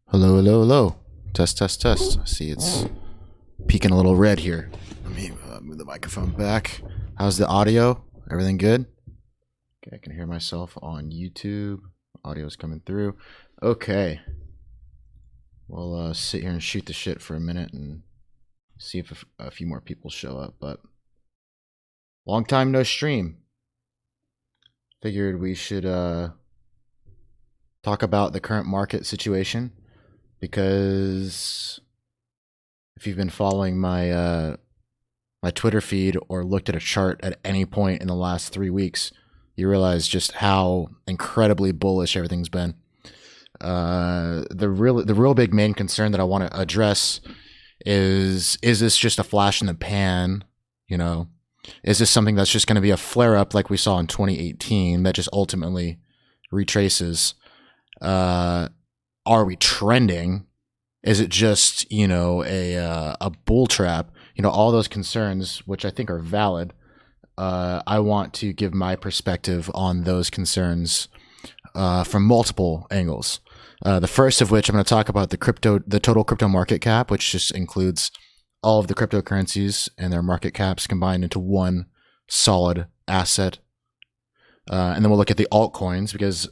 Hello, hello, hello. Test, test, test. I see it's peeking a little red here. Let me move the microphone back. How's the audio? Everything good? Okay, I can hear myself on YouTube. Audio's coming through. Okay. We'll sit here and shoot the shit for a minute and see if a few more people show up. But long time no stream. Figured we should talk about the current market situation, because if you've been following my my Twitter feed or looked at a chart at any point in the last 3 weeks, you realize just how incredibly bullish everything's been. The real big main concern that I want to address is this just a flash in the pan? You know, is this something that's just going to be a flare up like we saw in 2018 that just ultimately retraces? Are we trending? Is it just, a bull trap? All those concerns, which I think are valid. I want to give my perspective on those concerns from multiple angles. The first of which I'm going to talk about the total crypto market cap, which just includes all of the cryptocurrencies and their market caps combined into one solid asset. And then we'll look at the altcoins, because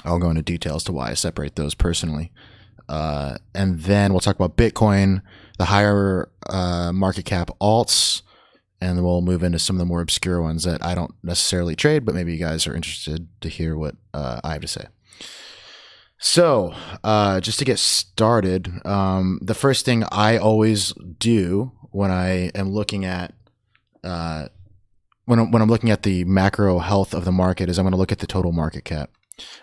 I'll go into details to why I separate those personally. And then we'll talk about Bitcoin, the higher market cap alts, and then we'll move into some of the more obscure ones that I don't necessarily trade, but maybe you guys are interested to hear what I have to say. So just to get started, the first thing I always do when I am looking at when I'm looking at the macro health of the market is I'm going to look at the total market cap.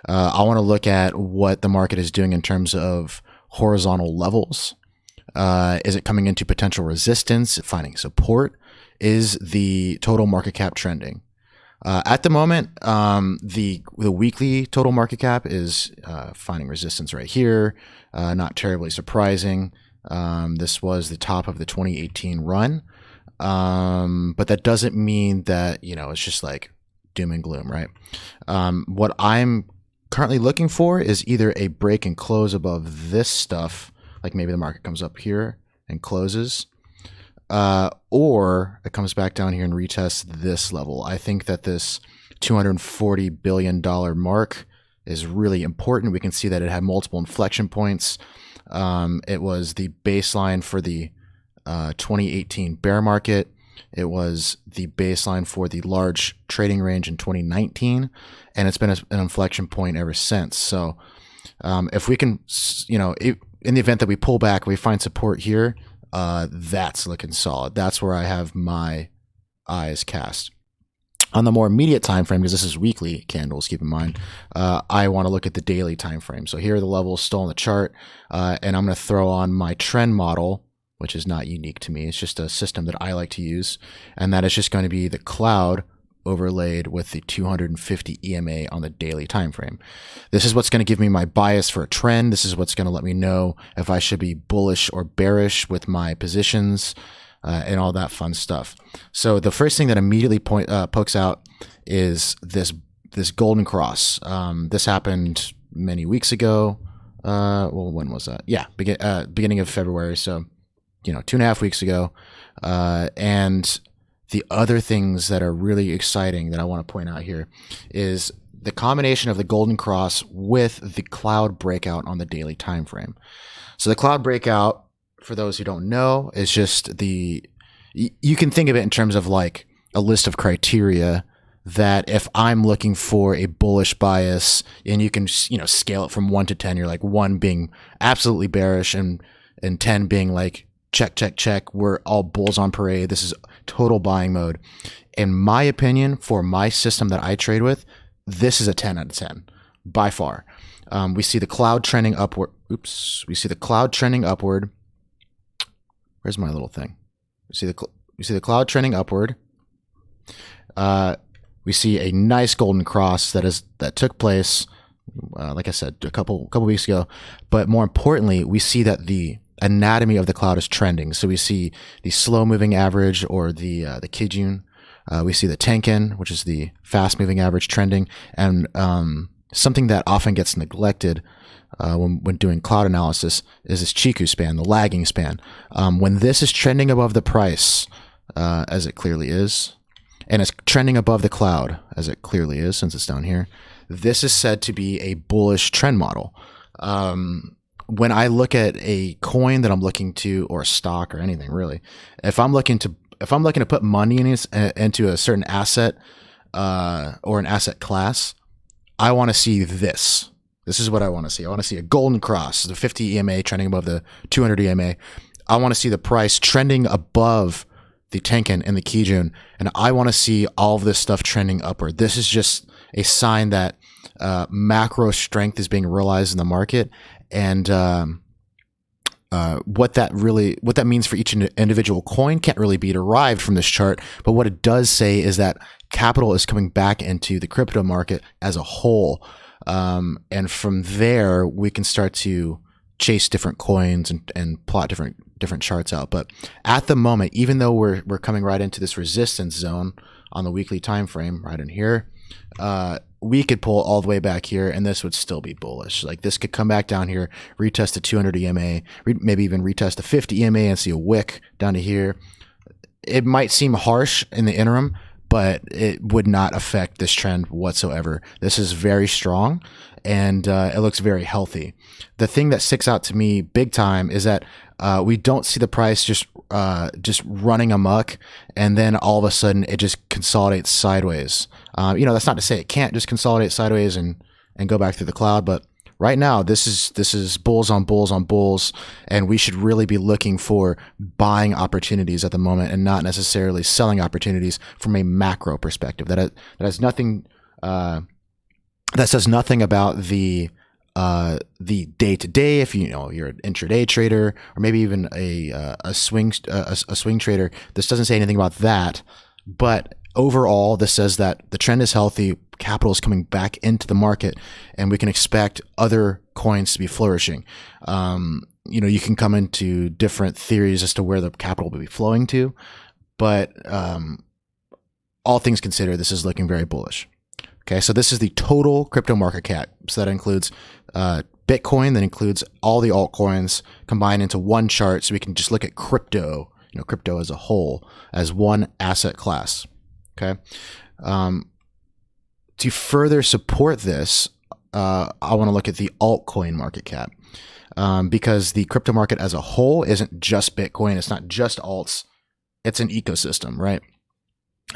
I want to look at what the market is doing in terms of horizontal levels. Is it coming into potential resistance, finding support? Is the total market cap trending? At the moment, the weekly total market cap is finding resistance right here. Not terribly surprising. This was the top of the 2018 run. But that doesn't mean that, it's just like doom and gloom, right? What I'm currently looking for is either a break and close above this stuff, like maybe the market comes up here and closes, or it comes back down here and retests this level. I think that this $240 billion mark is really important. We can see that it had multiple inflection points. It was the baseline for the 2018 bear market. It was the baseline for the large trading range in 2019, and it's been an inflection point ever since. So if we can, in the event that we pull back, we find support here, that's looking solid. That's where I have my eyes cast. On the more immediate time frame, because this is weekly candles, keep in mind, I want to look at the daily time frame. So here are the levels still on the chart, and I'm going to throw on my trend model, which is not unique to me. It's just a system that I like to use, and that is just going to be the cloud overlaid with the 250 EMA on the daily time frame. This is what's going to give me my bias for a trend. This is what's going to let me know if I should be bullish or bearish with my positions, and all that fun stuff. So the first thing that immediately pokes out is this golden cross. This happened many weeks ago. Well, when was that? Yeah, beginning of February. So 2.5 weeks ago. And the other things that are really exciting that I want to point out here is the combination of the golden cross with the cloud breakout on the daily time frame. So the cloud breakout, for those who don't know, is just you can think of it in terms of like a list of criteria that if I'm looking for a bullish bias, and you can, scale it from 1 to 10, you're like 1 being absolutely bearish and 10 being like, check, check, check. We're all bulls on parade. This is total buying mode. In my opinion, for my system that I trade with, this is a 10 out of 10 by far. We see the cloud trending upward. Oops. We see the cloud trending upward. Where's my little thing? We see the cloud trending upward. We see a nice golden cross that took place, like I said, a couple weeks ago. But more importantly, we see that the anatomy of the cloud is trending. So we see the slow moving average, or the Kijun. We see the Tenkan, which is the fast moving average, trending. And something that often gets neglected when doing cloud analysis is this Chiku span, the lagging span. When this is trending above the price, as it clearly is, and it's trending above the cloud, as it clearly is since it's down here, this is said to be a bullish trend model. When I look at a coin that I'm looking to, or a stock or anything really, if I'm looking to put money into a certain asset or an asset class, I want to see this. This is what I want to see. I want to see a golden cross, the 50 EMA trending above the 200 EMA. I want to see the price trending above the Tenkan and the Kijun, and I want to see all of this stuff trending upward. This is just a sign that macro strength is being realized in the market, and what that means for each individual coin can't really be derived from this chart. But what it does say is that capital is coming back into the crypto market as a whole. And from there, we can start to chase different coins and plot different charts out. But at the moment, even though we're coming right into this resistance zone on the weekly time frame, right in here, we could pull all the way back here, and this would still be bullish. Like, this could come back down here, retest the 200 EMA, maybe even retest the 50 EMA and see a wick down to here. It might seem harsh in the interim, but it would not affect this trend whatsoever. This is very strong, and it looks very healthy. The thing that sticks out to me big time is that we don't see the price just running amok, and then all of a sudden it just consolidates sideways. That's not to say it can't just consolidate sideways and go back through the cloud, but right now this is bulls on bulls on bulls, and we should really be looking for buying opportunities at the moment and not necessarily selling opportunities from a macro perspective. That has nothing. That says nothing about the day to day. If you're an intraday trader, or maybe even a swing trader, this doesn't say anything about that. But overall, this says that the trend is healthy, capital is coming back into the market, and we can expect other coins to be flourishing. You can come into different theories as to where the capital will be flowing to, but all things considered, this is looking very bullish. Okay, so this is the total crypto market cap. So that includes Bitcoin, that includes all the altcoins combined into one chart, so we can just look at crypto, crypto as a whole, as one asset class. Okay. To further support this, I want to look at the altcoin market cap, because the crypto market as a whole isn't just Bitcoin. It's not just alts. It's an ecosystem, right?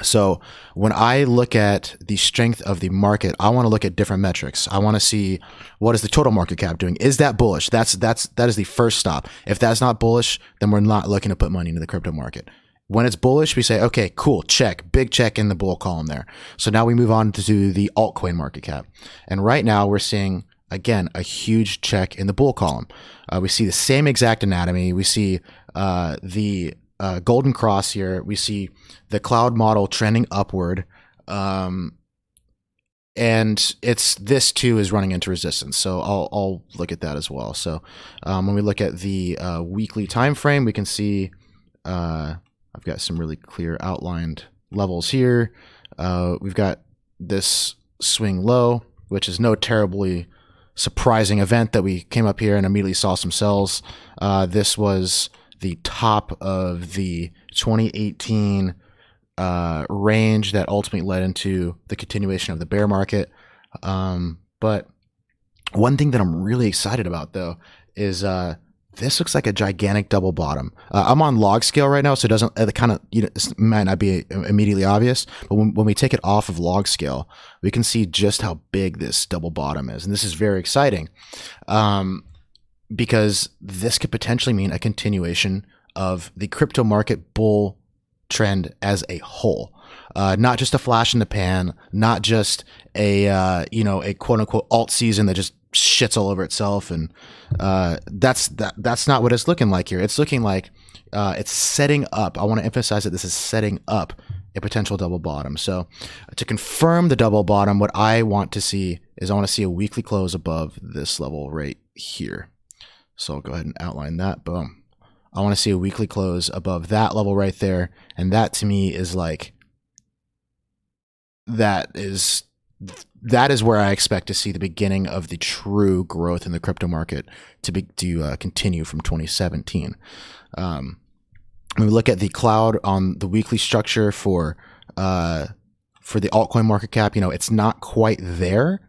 So when I look at the strength of the market, I want to look at different metrics. I want to see, what is the total market cap doing? Is that bullish? That is the first stop. If that's not bullish, then we're not looking to put money into the crypto market. When it's bullish, we say, okay, cool, check, big check in the bull column there. So now we move on to the altcoin market cap. And right now we're seeing, again, a huge check in the bull column. We see the same exact anatomy. We see the golden cross here. We see the cloud model trending upward. And this too is running into resistance. So I'll look at that as well. So when we look at the weekly time frame, we can see I've got some really clear outlined levels here. We've got this swing low, which is no terribly surprising event that we came up here and immediately saw some sells. This was the top of the 2018 range that ultimately led into the continuation of the bear market. But one thing that I'm really excited about, though, is this looks like a gigantic double bottom. I'm on log scale right now, so it doesn't it might not be immediately obvious, but when we take it off of log scale, we can see just how big this double bottom is, and this is very exciting, because this could potentially mean a continuation of the crypto market bull trend as a whole. Not just a flash in the pan, not just a quote unquote alt season that just shits all over itself, and that's not what it's looking like here. It's looking like it's setting up. I want to emphasize that this is setting up a potential double bottom. So to confirm the double bottom, what I want to see is I want to see a weekly close above this level right here. So I'll go ahead and outline that. Boom. I want to see a weekly close above that level right there, and that to me is like, that is that is where I expect to see the beginning of the true growth in the crypto market to continue from 2017. When we look at the cloud on the weekly structure for the altcoin market cap, it's not quite there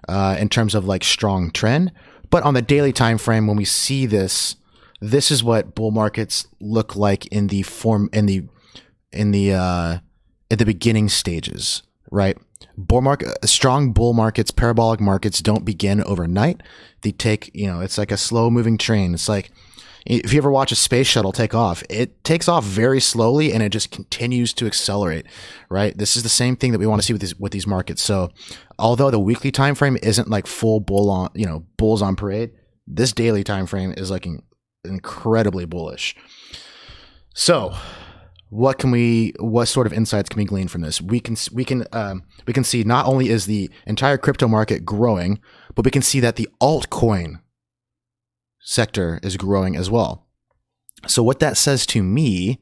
in terms of like strong trend. But on the daily time frame, when we see this is what bull markets look like in the beginning stages, right? Strong bull markets, parabolic markets don't begin overnight. They take, it's like a slow moving train. It's like, if you ever watch a space shuttle take off, it takes off very slowly and it just continues to accelerate, right? This is the same thing that we want to see with these markets. So although the weekly time frame isn't like full bulls on parade, this daily time frame is like incredibly bullish. So what sort of insights can we glean from this? We can see not only is the entire crypto market growing, but we can see that the altcoin sector is growing as well. So what that says to me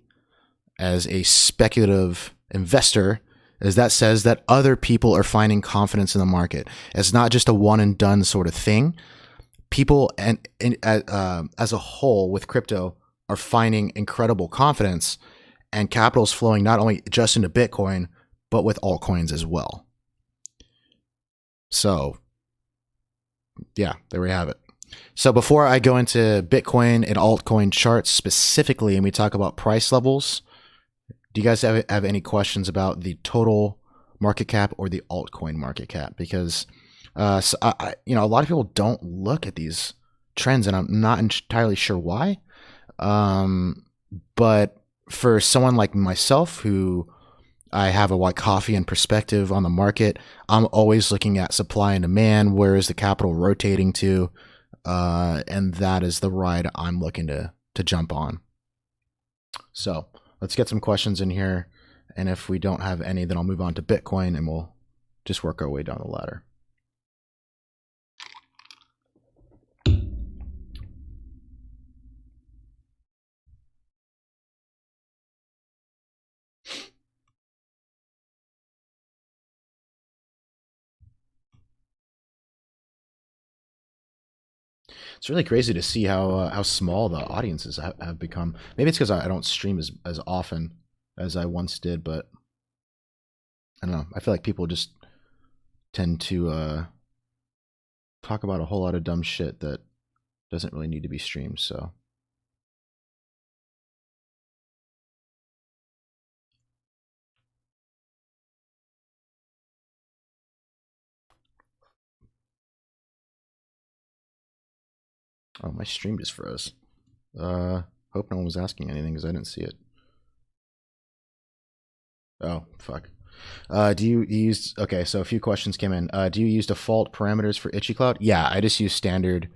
as a speculative investor is that says that other people are finding confidence in the market. It's not just a one and done sort of thing. People as a whole with crypto are finding incredible confidence, and capital is flowing not only just into Bitcoin, but with altcoins as well. So yeah, there we have it. So before I go into Bitcoin and altcoin charts specifically, and we talk about price levels, do you guys have any questions about the total market cap or the altcoin market cap? Because a lot of people don't look at these trends, and I'm not entirely sure why. But for someone like myself, who I have a Wyckofian perspective on the market, I'm always looking at supply and demand. Where is the capital rotating to? And that is the ride I'm looking to jump on. So let's get some questions in here. And if we don't have any, then I'll move on to Bitcoin and we'll just work our way down the ladder. It's really crazy to see how small the audiences have become. Maybe it's because I don't stream as often as I once did, but I don't know. I feel like people just tend to talk about a whole lot of dumb shit that doesn't really need to be streamed. So oh, my stream just froze. Hope no one was asking anything because I didn't see it. Oh, fuck. Do you use, okay, so a few questions came in. Do you use default parameters for Itchy Cloud? Yeah, I just use standard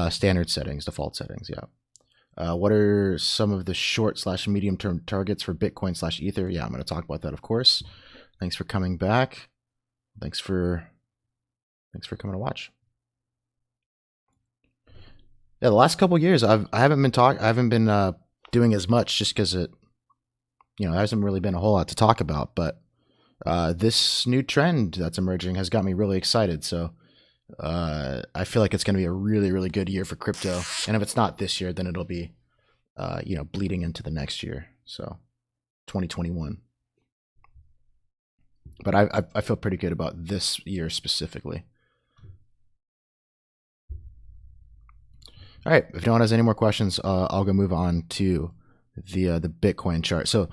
settings, default settings, yeah. What are some of the short/medium term targets for Bitcoin/Ether? Yeah, I'm going to talk about that, of course. Thanks for coming back. Thanks for coming to watch. Yeah, the last couple of years, I haven't been doing as much just because it, there hasn't really been a whole lot to talk about. But this new trend that's emerging has got me really excited. So I feel like it's going to be a really, really good year for crypto. And if it's not this year, then it'll be, bleeding into the next year. So 2021. But I feel pretty good about this year specifically. All right, if no one has any more questions, I'll go move on to the Bitcoin chart. So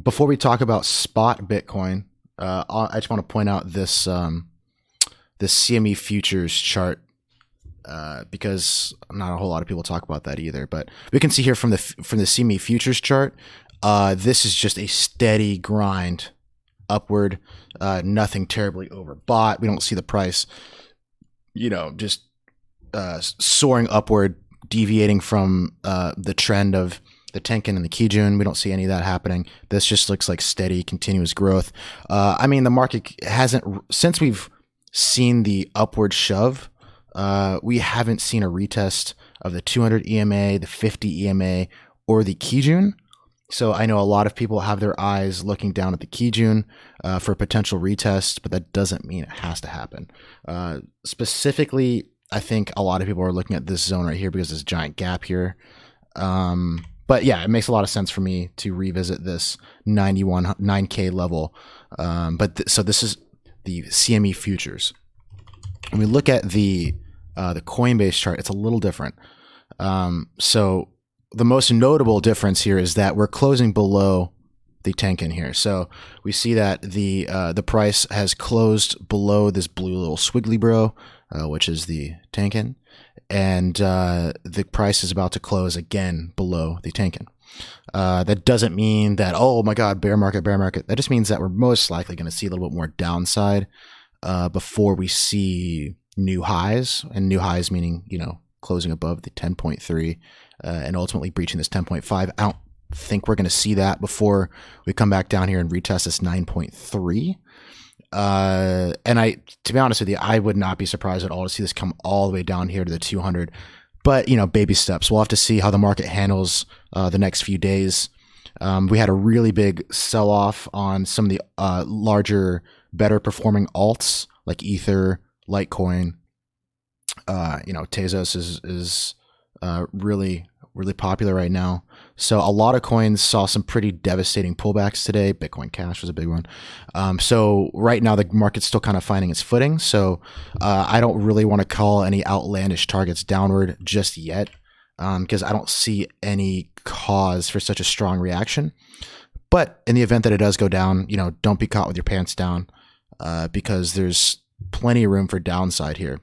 before we talk about spot Bitcoin, I just want to point out this CME futures chart because not a whole lot of people talk about that either. But we can see here from the CME futures chart, this is just a steady grind upward, nothing terribly overbought. We don't see the price, just soaring upward, deviating from the trend of the Tenkan and the Kijun. We don't see any of that happening. This just looks like steady, continuous growth. I mean, the market hasn't, since we've seen the upward shove, we haven't seen a retest of the 200 EMA, the 50 EMA, or the Kijun. So I know a lot of people have their eyes looking down at the Kijun for a potential retest, but that doesn't mean it has to happen. Specifically, I think a lot of people are looking at this zone right here because there's a giant gap here. But yeah, it makes a lot of sense for me to revisit this 9K level. So this is the CME futures. When we look at the Coinbase chart, it's a little different. So the most notable difference here is that we're closing below the Tenkan here. So we see that the price has closed below this blue little squiggly bro, which is the Tenkan, and the price is about to close again below the Tenkan. That doesn't mean that, oh my God, bear market, bear market. That just means that we're most likely going to see a little bit more downside before we see new highs, and new highs meaning, you know, closing above the 10.3 and ultimately breaching this 10.5. I don't think we're going to see that before we come back down here and retest this 9.3. And to be honest with you, I would not be surprised at all to see this come all the way down here to the 200. But, you know, baby steps. We'll have to see how the market handles the next few days. We had a really big sell-off on some of the larger, better performing alts like Ether, Litecoin. You know, Tezos is really popular right now. So a lot of coins saw some pretty devastating pullbacks today. Bitcoin Cash was a big one. So right now the market's still kind of finding its footing. So I don't really want to call any outlandish targets downward just yet, because I don't see any cause for such a strong reaction. But in the event that it does go down, you know, don't be caught with your pants down, because there's plenty of room for downside here.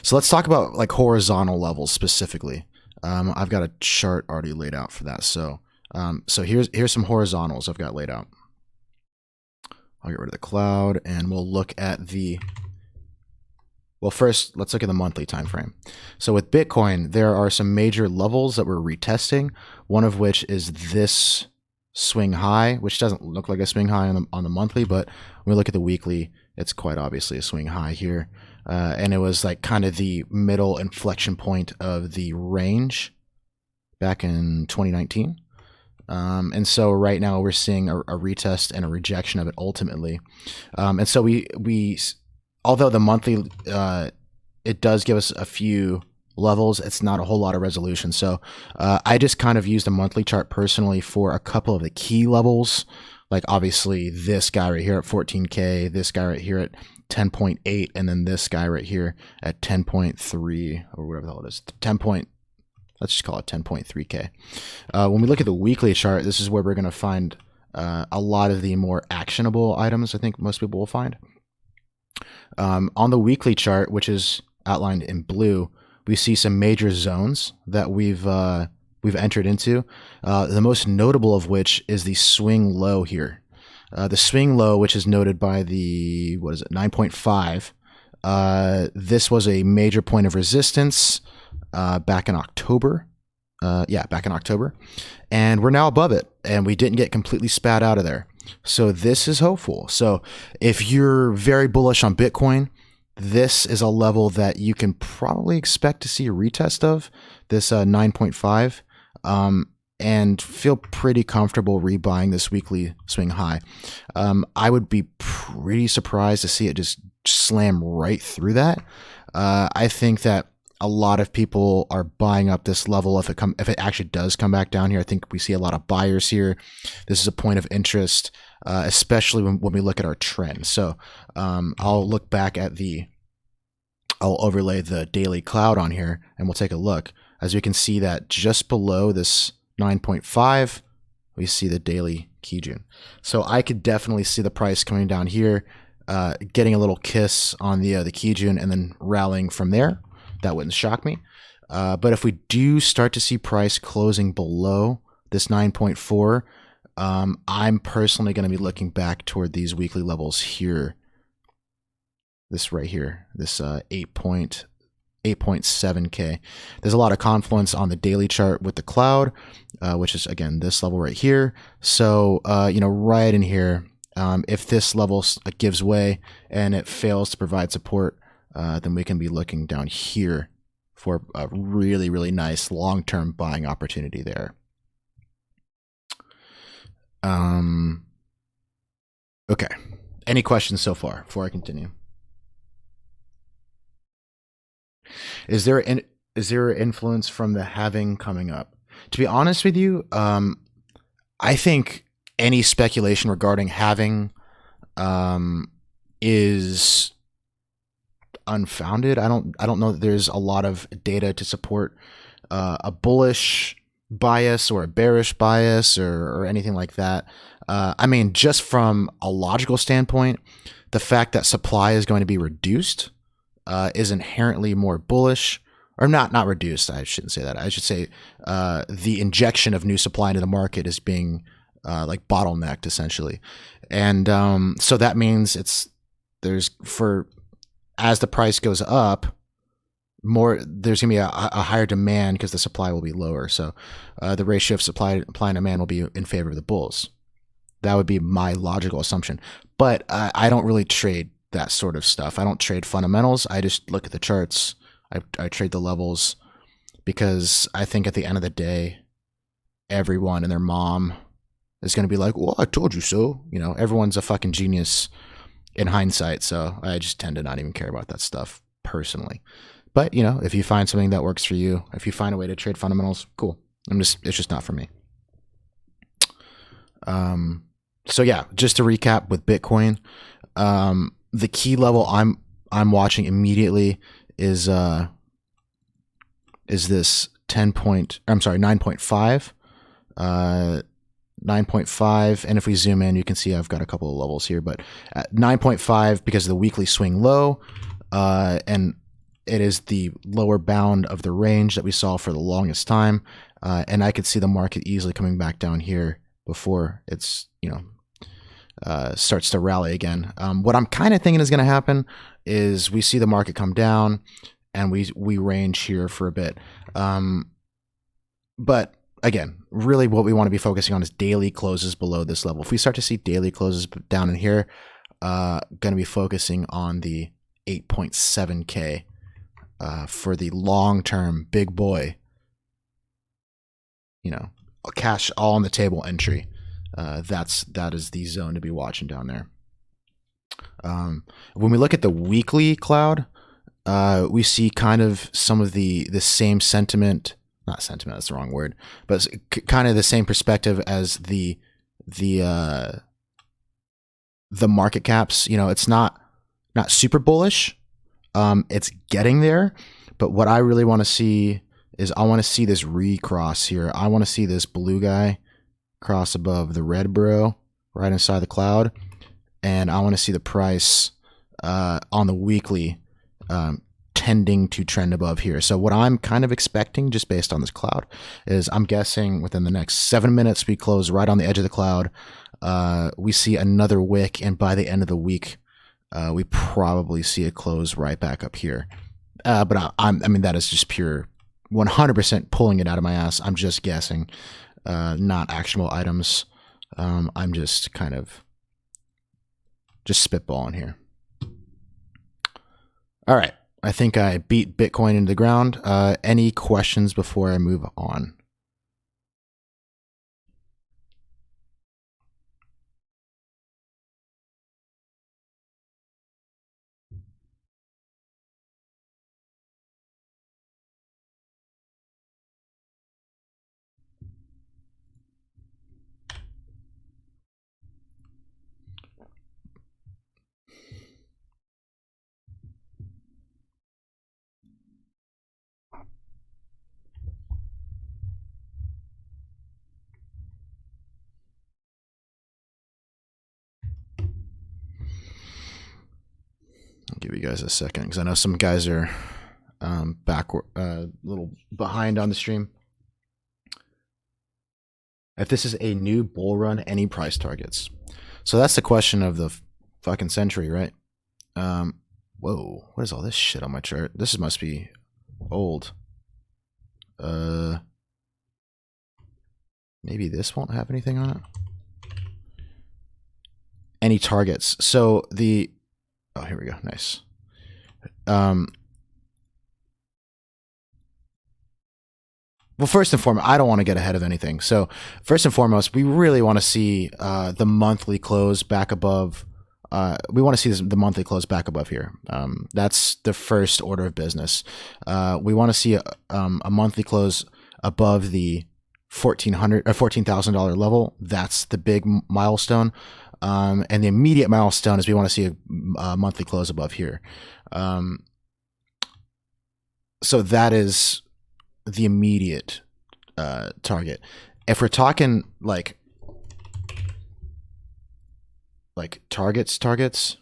So let's talk about like horizontal levels specifically. I've got a chart already laid out for that. So here's some horizontals I've got laid out. I'll get rid of the cloud and we'll look at well, first, let's look at the monthly time frame. So with Bitcoin, there are some major levels that we're retesting, one of which is this swing high, which doesn't look like a swing high on the monthly, but when we look at the weekly, it's quite obviously a swing high here. And it was like kind of the middle inflection point of the range back in 2019. And so right now we're seeing a retest and a rejection of it ultimately. And so we although the monthly, it does give us a few levels, it's not a whole lot of resolution. So I just kind of used a monthly chart personally for a couple of the key levels, like obviously this guy right here at 14K, this guy right here at 10.8, and then this guy right here at 10.3 or whatever the hell it is, let's just call it 10.3K. When we look at the weekly chart, this is where we're going to find a lot of the more actionable items I think most people will find. On the weekly chart, which is outlined in blue, we see some major zones that we've entered into. The most notable of which is the swing low here. The swing low, which is noted by the, 9.5. This was a major point of resistance back in October. Back in October. And we're now above it, and we didn't get completely spat out of there. So this is hopeful. So if you're very bullish on Bitcoin, this is a level that you can probably expect to see a retest of, this 9.5, and feel pretty comfortable rebuying this weekly swing high. I would be pretty surprised to see it just slam right through that. I think that a lot of people are buying up this level if it actually does come back down here. I think we see a lot of buyers here. This is a point of interest, especially when we look at our trend. So I'll look back at I'll overlay the daily cloud on here and we'll take a look. As we can see that just below this 9.5, we see the daily Kijun. So I could definitely see the price coming down here, getting a little kiss on the Kijun and then rallying from there. That wouldn't shock me. But if we do start to see price closing below this 9.4, I'm personally going to be looking back toward these weekly levels here. This right here, this 8.7K. There's a lot of confluence on the daily chart with the cloud, which is, again, this level right here. So, right in here, if this level gives way and it fails to provide support, then we can be looking down here for a really, really nice long-term buying opportunity there. Okay. Any questions so far before I continue? Is there influence from the halving coming up? To be honest with you, I think any speculation regarding halving is unfounded. I don't know that there's a lot of data to support a bullish bias or a bearish bias or anything like that. I mean, just from a logical standpoint, the fact that supply is going to be reduced is inherently more bullish, or not reduced. I shouldn't say that. I should say the injection of new supply into the market is being like bottlenecked essentially, and so that means as the price goes up, there's going to be a higher demand because the supply will be lower. So the ratio of supply and demand will be in favor of the bulls. That would be my logical assumption. But I don't really trade that sort of stuff. I don't trade fundamentals. I just look at the charts. I trade the levels because I think at the end of the day, everyone and their mom is going to be like, well, I told you so. You know, everyone's a fucking genius in hindsight. So I just tend to not even care about that stuff personally. But, you know, if you find something that works for you, if you find a way to trade fundamentals, cool. It's just not for me. So yeah, just to recap with Bitcoin, the key level I'm watching immediately is this 9.5. 9.5, and if we zoom in, you can see I've got a couple of levels here, but at 9.5 because of the weekly swing low, and it is the lower bound of the range that we saw for the longest time, and I could see the market easily coming back down here before it's, you know, starts to rally again. What I'm kind of thinking is going to happen is we see the market come down and we range here for a bit, but again, really what we want to be focusing on is daily closes below this level. If we start to see daily closes down in here, going to be focusing on the 8.7K for the long-term big boy, you know, cash all on the table entry. That is the zone to be watching down there. When we look at the weekly cloud, we see kind of some of the same sentiment. Not sentiment, that's the wrong word, but kind of the same perspective as the market caps. You know, it's not super bullish. It's getting there, but what I really want to see is I want to see this recross here. I want to see this blue guy cross above the red bro right inside the cloud, and I want to see the price on the weekly tending to trend above here. So what I'm kind of expecting, just based on this cloud, is I'm guessing within the next 7 minutes we close right on the edge of the cloud. We see another wick, and by the end of the week, we probably see it close right back up here. But I mean, that is just pure 100% pulling it out of my ass. I'm just guessing, not actionable items. I'm just kind of just spitballing here. All right. I think I beat Bitcoin into the ground. Any questions before I move on? I'll give you guys a second because I know some guys are a little behind on the stream. If this is a new bull run, any price targets? So that's the question of the fucking century, right? Whoa, what is all this shit on my chart? This must be old. Maybe this won't have anything on it. Any targets? So oh, here we go. Nice. Well, first and foremost, I don't want to get ahead of anything. So first and foremost, we really want to see the monthly close back above. We want to see the monthly close back above here. That's the first order of business. We want to see a monthly close above the $14,000 level. That's the big milestone. And the immediate milestone is we want to see a monthly close above here. So that is the immediate target. If we're talking like targets,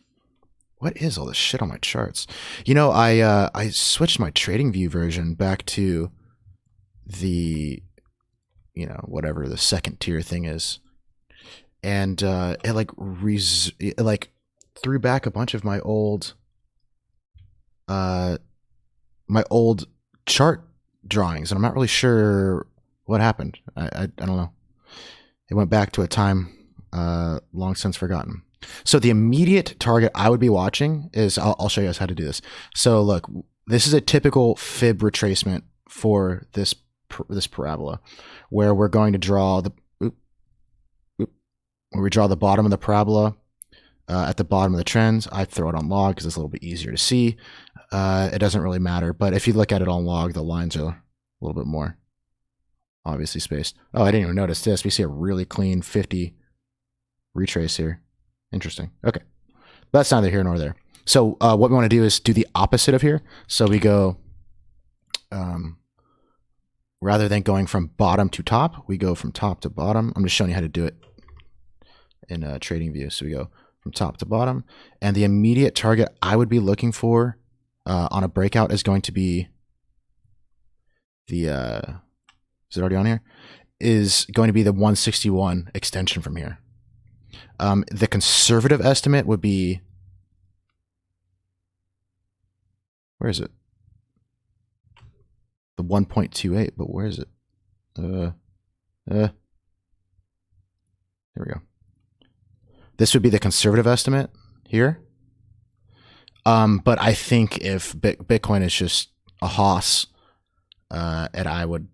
what is all this shit on my charts? You know, I switched my trading view version back to the, you know, whatever the second tier thing is, and it like threw back a bunch of my old chart drawings, and I'm not really sure what happened. I don't know. It went back to a time long since forgotten. So the immediate target I would be watching is, I'll show you guys how to do this. So look, this is a typical fib retracement for this parabola, where we're going to draw where we draw the bottom of the parabola at the bottom of the trends. I throw it on log because it's a little bit easier to see. It doesn't really matter, but if you look at it on log, the lines are a little bit more obviously spaced. Oh, I didn't even notice this. We see a really clean 50 retrace here. Interesting. Okay. That's neither here nor there. So what we want to do is do the opposite of here. So we go, rather than going from bottom to top, we go from top to bottom. I'm just showing you how to do it in a trading view. So we go from top to bottom. And the immediate target I would be looking for on a breakout is going to be the, is it already on here? Is going to be the 161 extension from here. The conservative estimate would be, where is it? The 1.28, but where is it? There we go. This would be the conservative estimate here. But I think if Bitcoin is just a hoss, and I would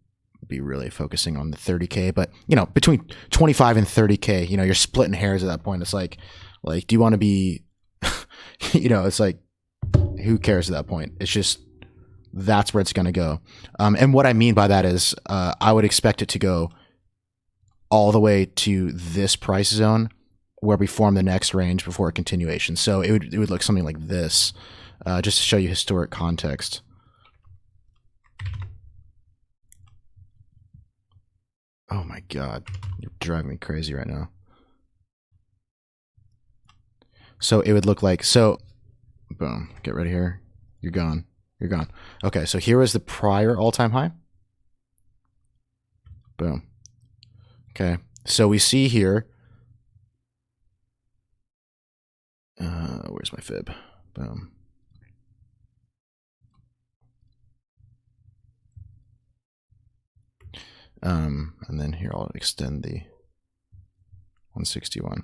be really focusing on the 30K, but you know, between 25 and 30K, you know, you're splitting hairs at that point. It's like, do you want to be, you know, it's like, who cares at that point? It's just, that's where it's going to go. And what I mean by that is, I would expect it to go all the way to this price zone where we form the next range before a continuation. So it would look something like this, just to show you historic context. Oh my God, you're driving me crazy right now. So it would look like, so boom, get ready here. You're gone. You're gone. Okay, so here is the prior all-time high. Boom. Okay, so we see here, where's my fib? Boom. And then here I'll extend the 161.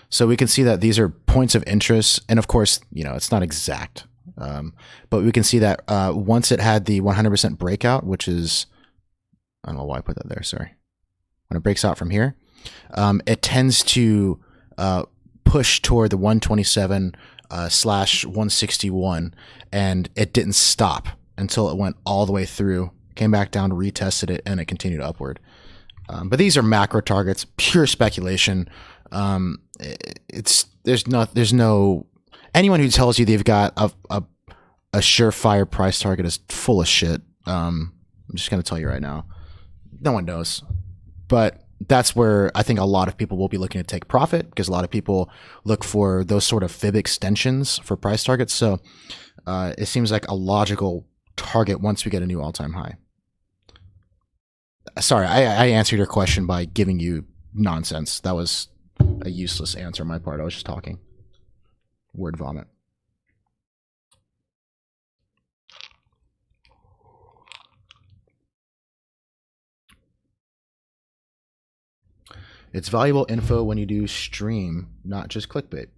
So we can see that these are points of interest, and of course, you know, it's not exact, but we can see that once it had the 100% breakout, which is, I don't know why I put that there, sorry. When it breaks out from here, it tends to push toward the 127 slash 161, and it didn't stop until it went all the way through, came back down, retested it, and it continued upward. But these are macro targets, pure speculation. There's no anyone who tells you they've got a surefire price target is full of shit. I'm just gonna tell you right now, no one knows. But that's where I think a lot of people will be looking to take profit, because a lot of people look for those sort of fib extensions for price targets. So it seems like a logical target once we get a new all-time high. Sorry, I answered your question by giving you nonsense. That was a useless answer on my part. I was just talking. Word vomit. It's valuable info when you do stream, not just clickbait.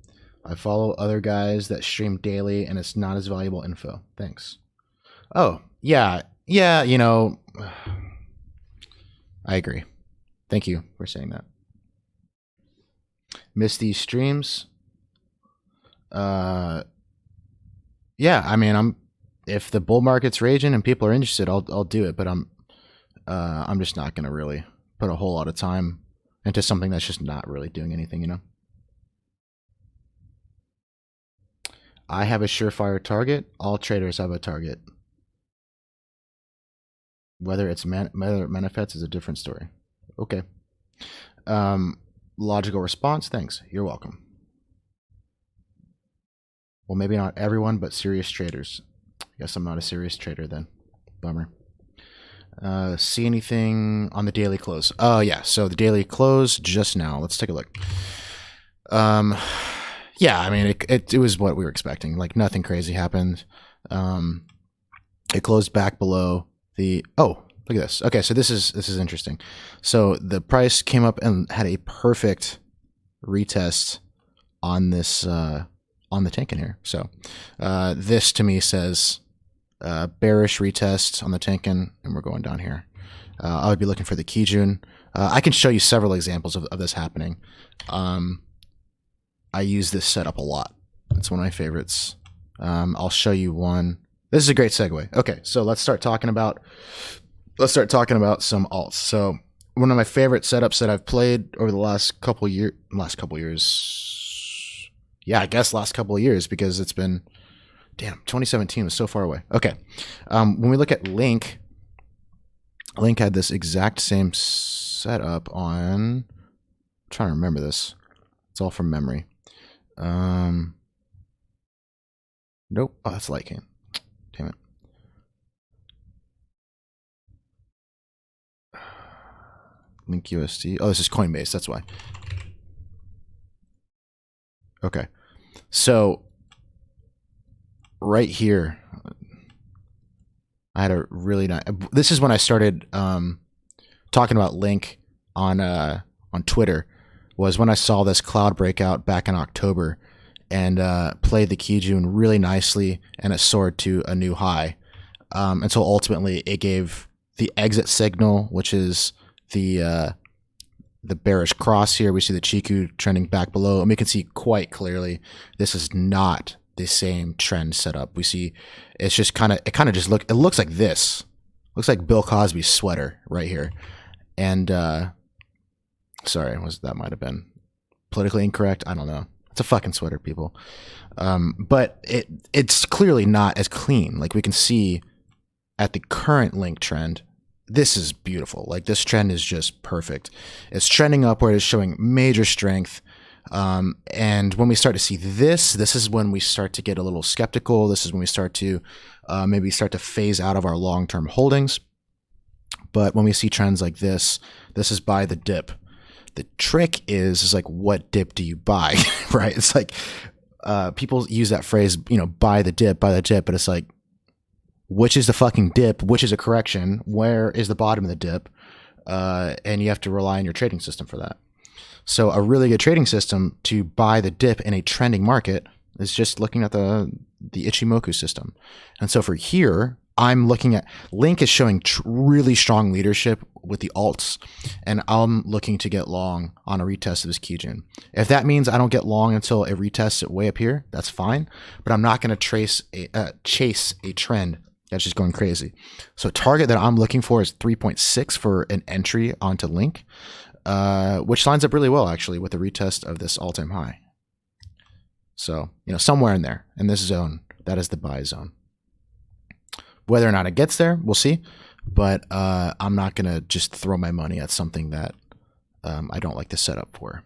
I follow other guys that stream daily, and it's not as valuable info. Thanks. Oh, yeah, you know, I agree. Thank you for saying that. Miss these streams. Yeah, I mean, if the bull market's raging and people are interested, I'll do it. But I'm just not gonna really put a whole lot of time into something that's just not really doing anything, you know. I have a surefire target. All traders have a target. Whether it manifests is a different story. Okay. Logical response. Thanks. You're welcome. Well, maybe not everyone, but serious traders. Guess I'm not a serious trader then. Bummer. See anything on the daily close? Oh yeah, so the daily close just now. Let's take a look. Yeah, I mean it was what we were expecting. Like nothing crazy happened. It closed back below the look at this. Okay, so this is interesting. So the price came up and had a perfect retest on this on the Tenkan here. So this to me says bearish retest on the Tenkan, and we're going down here. I would be looking for the Kijun. I can show you several examples of this happening. I use this setup a lot. It's one of my favorites. I'll show you one. This is a great segue. Okay, so let's start talking about some alts. So one of my favorite setups that I've played over the last couple years. Yeah, I guess last couple of years, because it's been, damn, 2017 was so far away. Okay. When we look at Link had this exact same setup on, I'm trying to remember this. It's all from memory. Nope. Oh, that's Litecoin. Damn it. Link USD. Oh, this is Coinbase. That's why. Okay. So right here, I had a really nice. This is when I started talking about Link on Twitter. Was when I saw this cloud breakout back in October, and played the Kijun really nicely, and it soared to a new high. Until ultimately it gave the exit signal, which is the bearish cross here. We see the Chiku trending back below, and we can see quite clearly this is not the same trend setup. We see it's just it looks like this. Looks like Bill Cosby's sweater right here. And sorry, that might have been politically incorrect. I don't know. It's a fucking sweater, people. But it's clearly not as clean. Like we can see at the current Link trend, this is beautiful. Like this trend is just perfect. It's trending upward. It's showing major strength. And when we start to see this is when we start to get a little skeptical. This is when we start to maybe start to phase out of our long-term holdings. But when we see trends like this is buy the dip. The trick is like, what dip do you buy, right? It's like people use that phrase, buy the dip, but it's like, which is the fucking dip? Which is a correction? Where is the bottom of the dip? And you have to rely on your trading system for that. So a really good trading system to buy the dip in a trending market is just looking at the Ichimoku system. And so for here, I'm looking at Link is showing really strong leadership with the alts, and I'm looking to get long on a retest of this Kijun. If that means I don't get long until it retests it way up here, that's fine. But I'm not going to chase a trend that's just going crazy. So target that I'm looking for is 3.6 for an entry onto Link, which lines up really well actually with the retest of this all-time high. So, somewhere in there, in this zone, that is the buy zone. Whether or not it gets there, we'll see. But I'm not going to just throw my money at something that I don't like the setup for.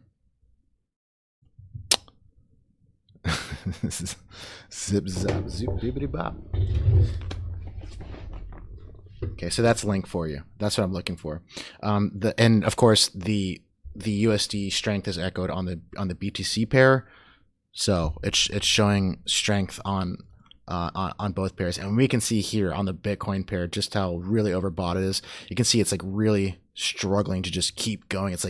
This is zip, zap, zoop, bibbity, bop. Okay, so that's Link for you. That's what I'm looking for. And of course, the USD strength is echoed on the BTC pair. So it's showing strength on both pairs, and we can see here on the Bitcoin pair just how really overbought it is. You can see it's like really struggling to just keep going. It's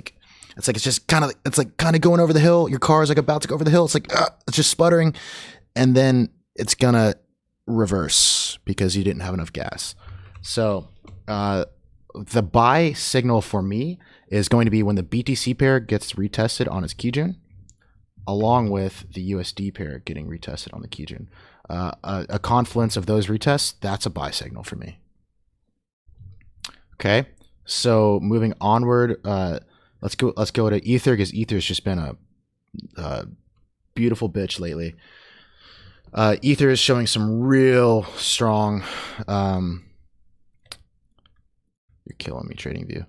just kind of going over the hill. Your car is like about to go over the hill. It's like it's just sputtering, and then it's gonna reverse because you didn't have enough gas. So the buy signal for me is going to be when the BTC pair gets retested on its Kijun, along with the USD pair getting retested on the Kijun. A confluence of those retests, that's a buy signal for me. Okay, so moving onward, let's go to Ether, because Ether's just been a beautiful bitch lately. Ether is showing some real strong. You're killing me, TradingView.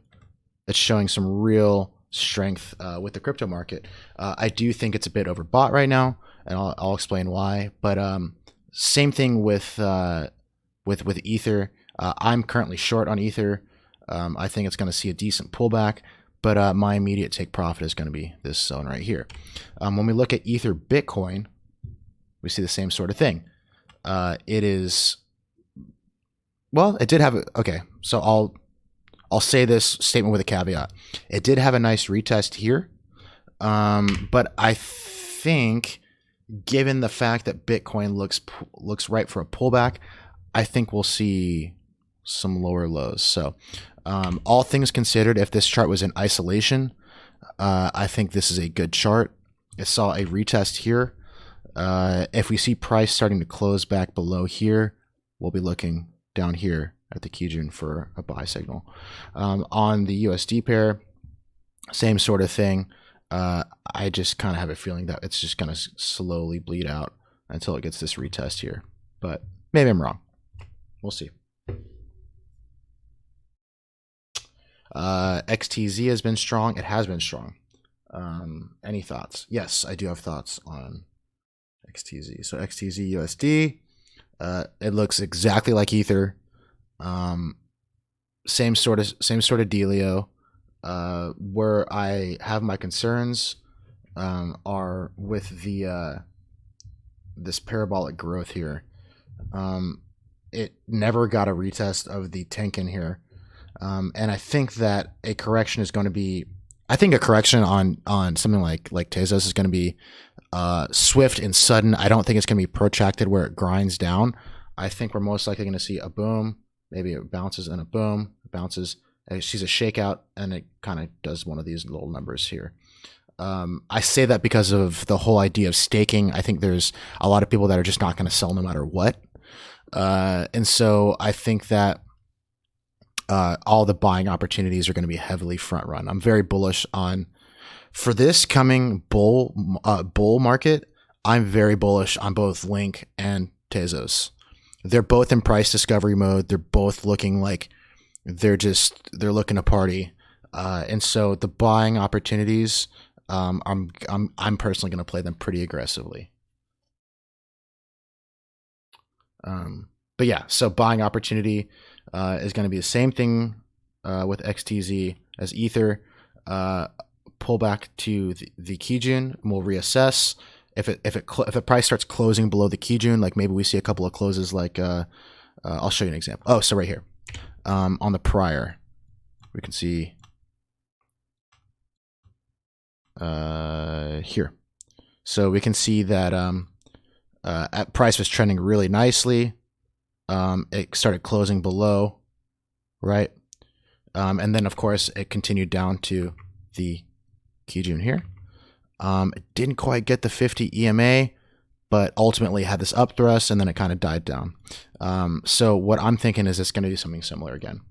It's showing some real strength with the crypto market. I do think it's a bit overbought right now, and I'll explain why. But same thing with Ether. I'm currently short on Ether. I think it's going to see a decent pullback, but my immediate take profit is going to be this zone right here. When we look at Ether Bitcoin, we see the same sort of thing. It is, well, it did have a, okay, so I'll say this statement with a caveat. It did have a nice retest here, but I think, given the fact that Bitcoin looks ripe for a pullback, I think we'll see some lower lows. So all things considered, if this chart was in isolation, I think this is a good chart. It saw a retest here. If we see price starting to close back below here, we'll be looking down here at the Kijun for a buy signal. On the USD pair, same sort of thing. I just kind of have a feeling that it's just going to slowly bleed out until it gets this retest here. But maybe I'm wrong. We'll see. XTZ has been strong. It has been strong. Any thoughts? Yes, I do have thoughts on XTZ. So XTZ USD, it looks exactly like Ether. Same sort of dealio. Where I have my concerns are with the this parabolic growth here. It never got a retest of the Tenkan here, and I think that a correction is going to be. I think a correction on something like Tezos is going to be swift and sudden. I don't think it's going to be protracted where it grinds down. I think we're most likely going to see a boom. Maybe it bounces and a boom, it bounces. It sees a shakeout, and it kind of does one of these little numbers here. I say that because of the whole idea of staking. I think there's a lot of people that are just not going to sell no matter what. And so I think that all the buying opportunities are going to be heavily front run. I'm very bullish on, for this coming bull market, I'm very bullish on both Link and Tezos. They're both in price discovery mode. They're both looking like they're looking to party. And so the buying opportunities, I'm personally going to play them pretty aggressively. But yeah, so buying opportunity is going to be the same thing with XTZ as Ether. Pull back to the Kijun, and we'll reassess. If the price starts closing below the Kijun, like maybe we see a couple of closes, like I'll show you an example. Oh, so right here on the prior, we can see here. So we can see that at price was trending really nicely. It started closing below, right? And then of course it continued down to the Kijun here. It didn't quite get the 50 EMA, but ultimately had this up thrust, and then it kind of died down. So what I'm thinking is it's going to do something similar again.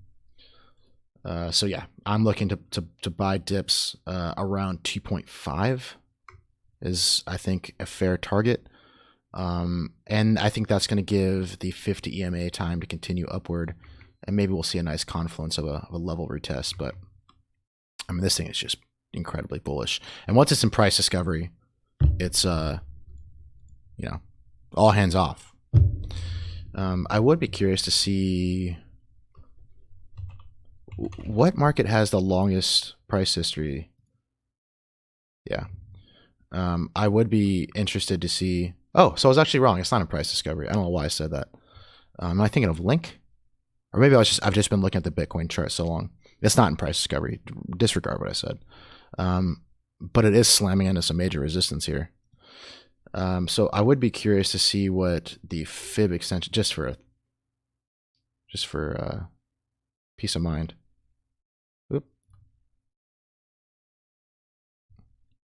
So yeah, I'm looking to buy dips around 2.5 is, I think, a fair target. And I think that's going to give the 50 EMA time to continue upward, and maybe we'll see a nice confluence of a level retest. But I mean, this thing is just incredibly bullish. And once it's in price discovery, it's you know, all hands off. I would be curious to see what market has the longest price history. Yeah. I would be interested to see. Oh, so I was actually wrong. It's not in price discovery. I don't know why I said that. Am I thinking of Link? Or maybe I've just been looking at the Bitcoin chart so long. It's not in price discovery. Disregard what I said. But it is slamming into some major resistance here. So I would be curious to see what the fib extension, just for peace of mind.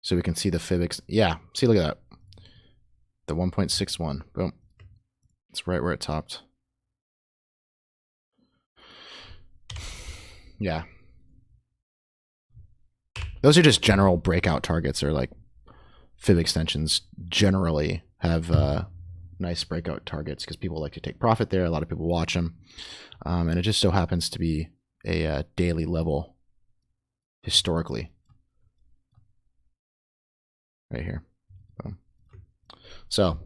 So we can see the fib. Yeah, see, look at that. The 1.61. Boom. It's right where it topped. Yeah. Those are just general breakout targets, or like fib extensions generally have nice breakout targets because people like to take profit there. A lot of people watch them. And it just so happens to be a daily level historically. Right here. Boom. So,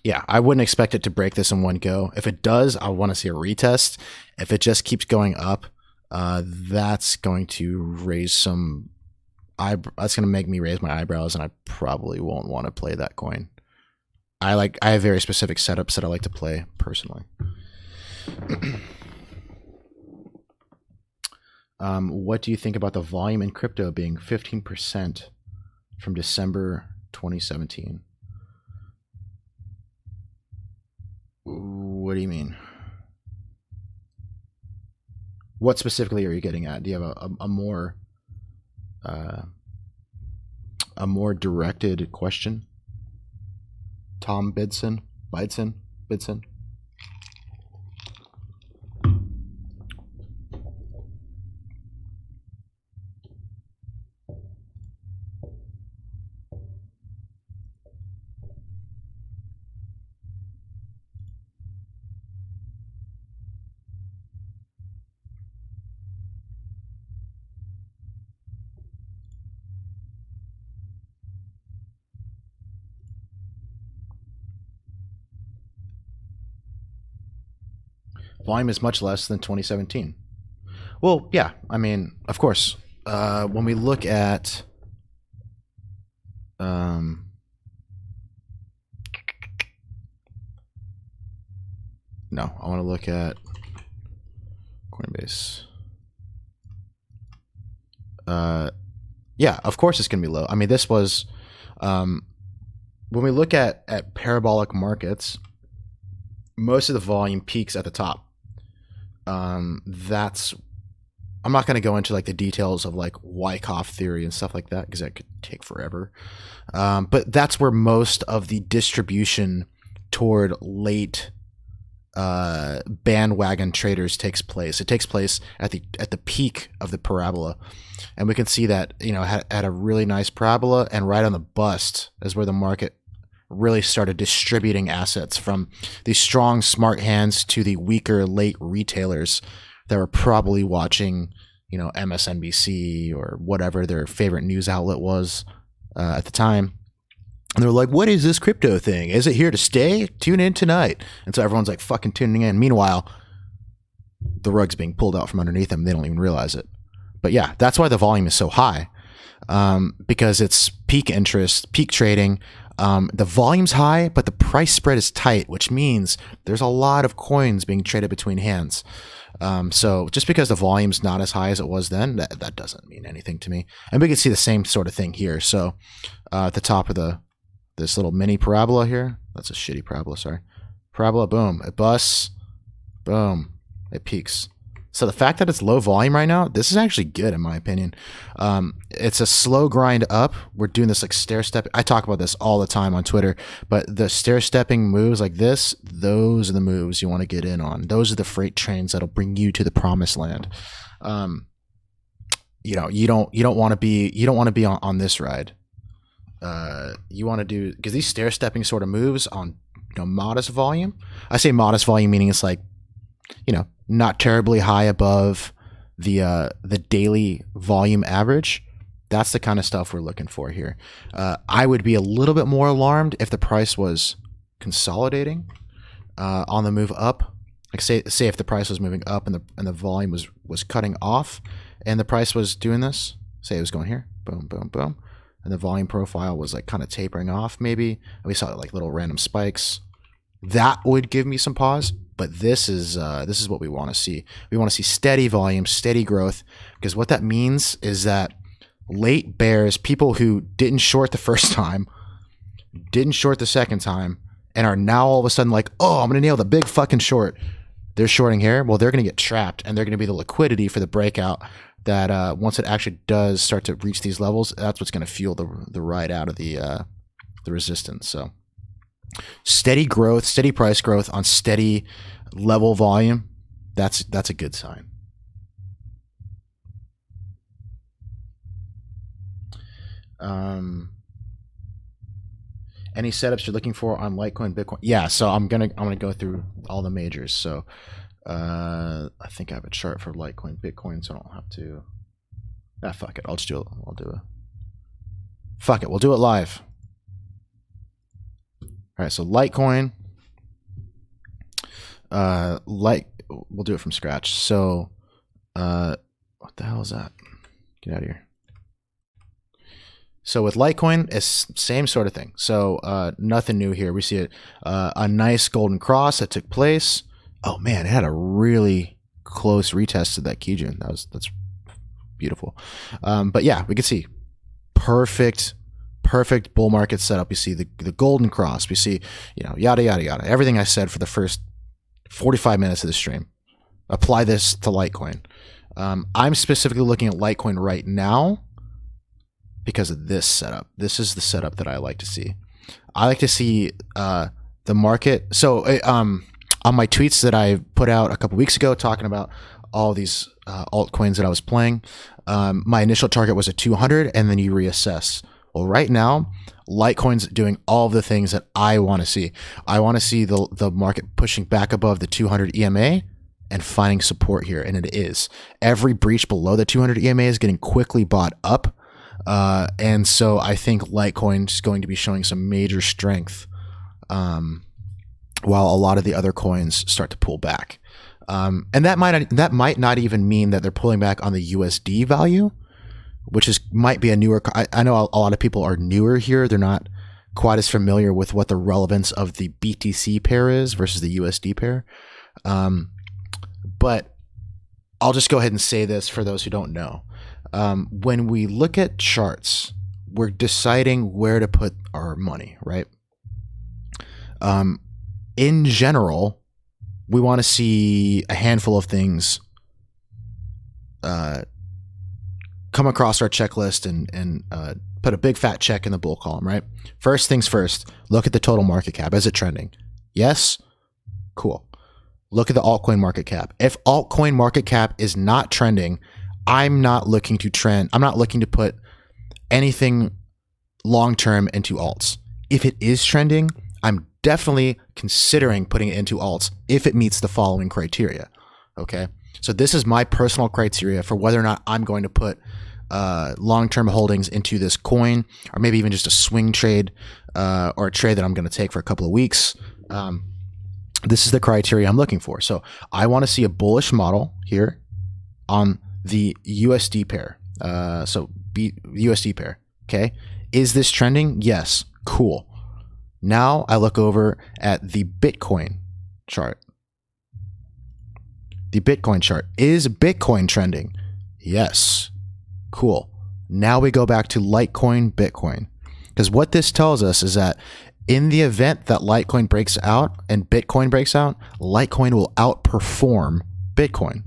yeah, I wouldn't expect it to break this in one go. If it does, I want to see a retest. If it just keeps going up, that's going to raise some that's going to make me raise my eyebrows, and I probably won't want to play that coin. I have very specific setups that I like to play personally. What do you think about the volume in crypto being 15% from December 2017? What do you mean? What specifically are you getting at? Do you have a more directed question? Tom Bidson? Volume is much less than 2017. Well, yeah, I mean, of course. When we look at no, I want to look at Coinbase. Yeah, of course it's going to be low. I mean, this was when we look at parabolic markets, most of the volume peaks at the top. That's, I'm not going to go into like the details of like Wyckoff theory and stuff like that because that could take forever. But that's where most of the distribution toward late bandwagon traders takes place. It takes place at the peak of the parabola, and we can see that, you know, had a really nice parabola, and right on the bust is where the market really started distributing assets from the strong smart hands to the weaker late retailers that were probably watching, you know, MSNBC or whatever their favorite news outlet was at the time. And they're like, what is this crypto thing? Is it here to stay? Tune in tonight. And so everyone's like fucking tuning in. Meanwhile, the rug's being pulled out from underneath them. They don't even realize it. But yeah, that's why the volume is so high, because it's peak interest, peak trading. The volume's high, but the price spread is tight, which means there's a lot of coins being traded between hands. So just because the volume's not as high as it was then, that doesn't mean anything to me. And we can see the same sort of thing here. So at the top of this little mini parabola here, that's a shitty parabola, sorry. Parabola, boom, it busts, boom, it peaks. So the fact that it's low volume right now, this is actually good in my opinion. It's a slow grind up. We're doing this like stair step. I talk about this all the time on Twitter, but the stair stepping moves like this, those are the moves you want to get in on. Those are the freight trains that'll bring you to the promised land. You know, you don't want to be on this ride. You want to do, because these stair stepping sort of moves on, you know, modest volume. I say modest volume meaning it's like, you know, not terribly high above the daily volume average. That's the kind of stuff we're looking for here. I would be a little bit more alarmed if the price was consolidating on the move up. Like say if the price was moving up and the volume was cutting off, and the price was doing this. Say it was going here, boom, boom, boom, and the volume profile was like kind of tapering off. Maybe and we saw like little random spikes. That would give me some pause. But this is what we want to see. We want to see steady volume, steady growth, because what that means is that late bears, people who didn't short the first time, didn't short the second time, and are now all of a sudden like, oh, I'm going to nail the big fucking short. They're shorting here. Well, they're going to get trapped, and they're going to be the liquidity for the breakout that once it actually does start to reach these levels, that's what's going to fuel the ride out of the resistance. So steady growth, steady price growth on steady level volume. That's a good sign. Any setups you're looking for on Litecoin, Bitcoin? Yeah, so I'm gonna go through all the majors. So I think I have a chart for Litecoin, Bitcoin, so I don't have to. Fuck it. I'll just do it. Fuck it. We'll do it live. All right. So Litecoin. We'll do it from scratch. So, what the hell is that? Get out of here. So with Litecoin, it's same sort of thing. So nothing new here. We see a nice golden cross that took place. Oh man, it had a really close retest to that Kijun. That's beautiful. But yeah, we can see perfect bull market setup. You see the golden cross. We see, yada yada yada. Everything I said for the first 45 minutes of the stream. Apply this to Litecoin. I'm specifically looking at Litecoin right now because of this setup. This is the setup that I like to see. I like to see the market. So on my tweets that I put out a couple weeks ago talking about all these altcoins that I was playing, my initial target was at 200, and then you reassess. Well, right now, Litecoin's doing all of the things that I want to see. I want to see the market pushing back above the 200 EMA and finding support here, and it is. Every breach below the 200 EMA is getting quickly bought up. And so I think Litecoin is going to be showing some major strength while a lot of the other coins start to pull back. And that might not even mean that they're pulling back on the USD value, which might be a newer. I know a lot of people are newer here. They're not quite as familiar with what the relevance of the BTC pair is versus the USD pair. But I'll just go ahead and say this for those who don't know. When we look at charts, we're deciding where to put our money, right? In general, we want to see a handful of things come across our checklist and put a big fat check in the bull column, right? First things first, look at the total market cap. Is it trending? Yes? Cool. Look at the altcoin market cap. If altcoin market cap is not trending, I'm not looking to trend. I'm not looking to put anything long-term into alts. If it is trending, I'm definitely considering putting it into alts if it meets the following criteria. Okay. So this is my personal criteria for whether or not I'm going to put long-term holdings into this coin, or maybe even just a swing trade or a trade that I'm going to take for a couple of weeks. This is the criteria I'm looking for. So I want to see a bullish model here on the USD pair. USD pair. Okay. Is this trending? Yes. Cool. Now I look over at the Bitcoin chart. The Bitcoin chart. Is Bitcoin trending? Yes. Cool. Now we go back to Litecoin, Bitcoin. Because what this tells us is that in the event that Litecoin breaks out and Bitcoin breaks out, Litecoin will outperform Bitcoin.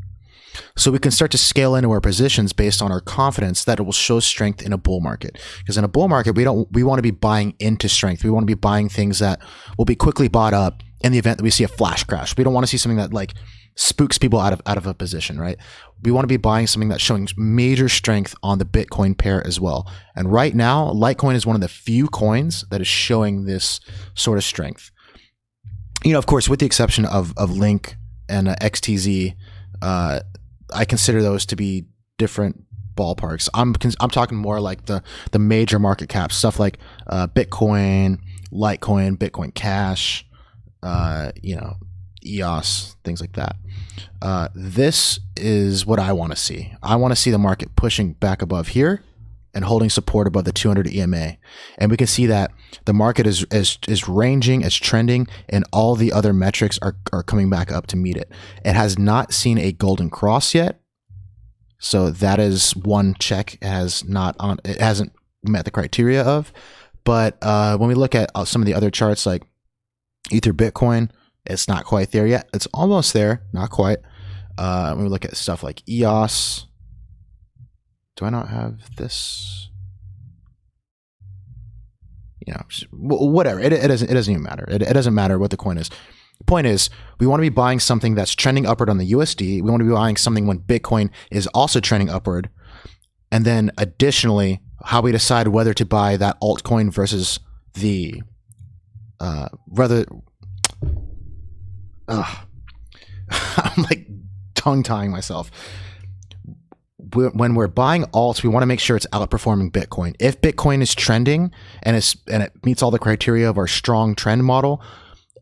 So we can start to scale into our positions based on our confidence that it will show strength in a bull market. Because in a bull market, we want to be buying into strength. We want to be buying things that will be quickly bought up in the event that we see a flash crash. We don't want to see something that like spooks people out of a position, right? We want to be buying something that's showing major strength on the Bitcoin pair as well. And right now, Litecoin is one of the few coins that is showing this sort of strength. Of course, with the exception of Link and XTZ, I consider those to be different ballparks. I'm talking more like the major market caps, stuff like Bitcoin, Litecoin, Bitcoin Cash, EOS, things like that. This is what I want to see. I want to see the market pushing back above here and holding support above the 200 EMA. And we can see that the market is ranging, is trending, and all the other metrics are coming back up to meet it. It has not seen a golden cross yet. So that is one check. It hasn't met the criteria of. But when we look at some of the other charts like Ether Bitcoin, it's not quite there yet. It's almost there, not quite. When we look at stuff like EOS, Do I not have this? You know, whatever. It doesn't even matter. It doesn't matter what the coin is. The point is, we want to be buying something that's trending upward on the USD. We want to be buying something when Bitcoin is also trending upward. And then additionally, how we decide whether to buy that altcoin versus the I'm like tongue-tying myself. When we're buying alts, we want to make sure it's outperforming Bitcoin. If Bitcoin is trending and it meets all the criteria of our strong trend model,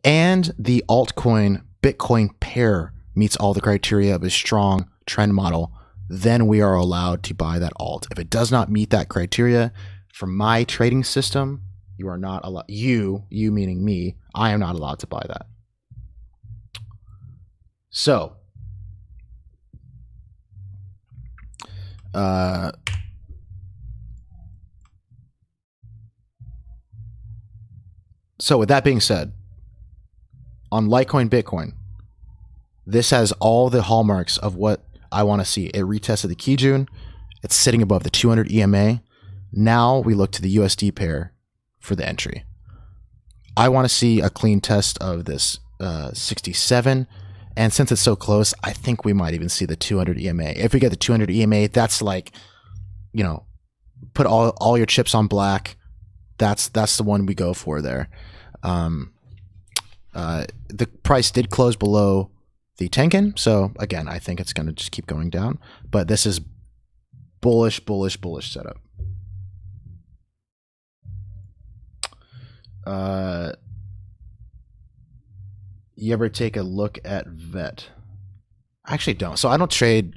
and the altcoin Bitcoin pair meets all the criteria of a strong trend model, then we are allowed to buy that alt. If it does not meet that criteria, for my trading system, you are not allowed. You meaning me, I am not allowed to buy that. So, with that being said, on Litecoin Bitcoin, this has all the hallmarks of what I want to see. It retested the Kijun. It's sitting above the 200 EMA. Now we look to the USD pair for the entry. I want to see a clean test of this 67. And since it's so close, I think we might even see the 200 EMA. If we get the 200 EMA, that's like, you know, put all your chips on black. That's the one we go for there. The price did close below the Tenkan, so again, I think it's going to just keep going down. But this is bullish setup. You ever take a look at VET? I actually don't. So I don't trade.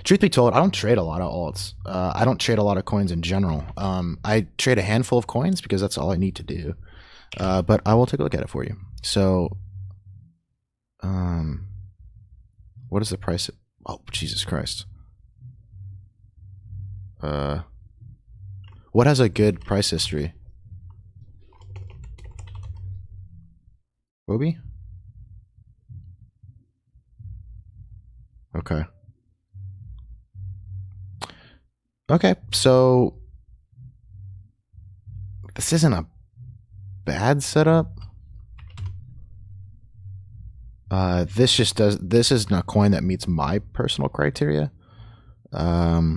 Truth be told, I don't trade a lot of alts. I don't trade a lot of coins in general. I trade a handful of coins because that's all I need to do. But I will take a look at it for you. So, what is the price? Oh, Jesus Christ. What has a good price history? Obi? Okay. Okay, so this isn't a bad setup. This isn't a coin that meets my personal criteria. I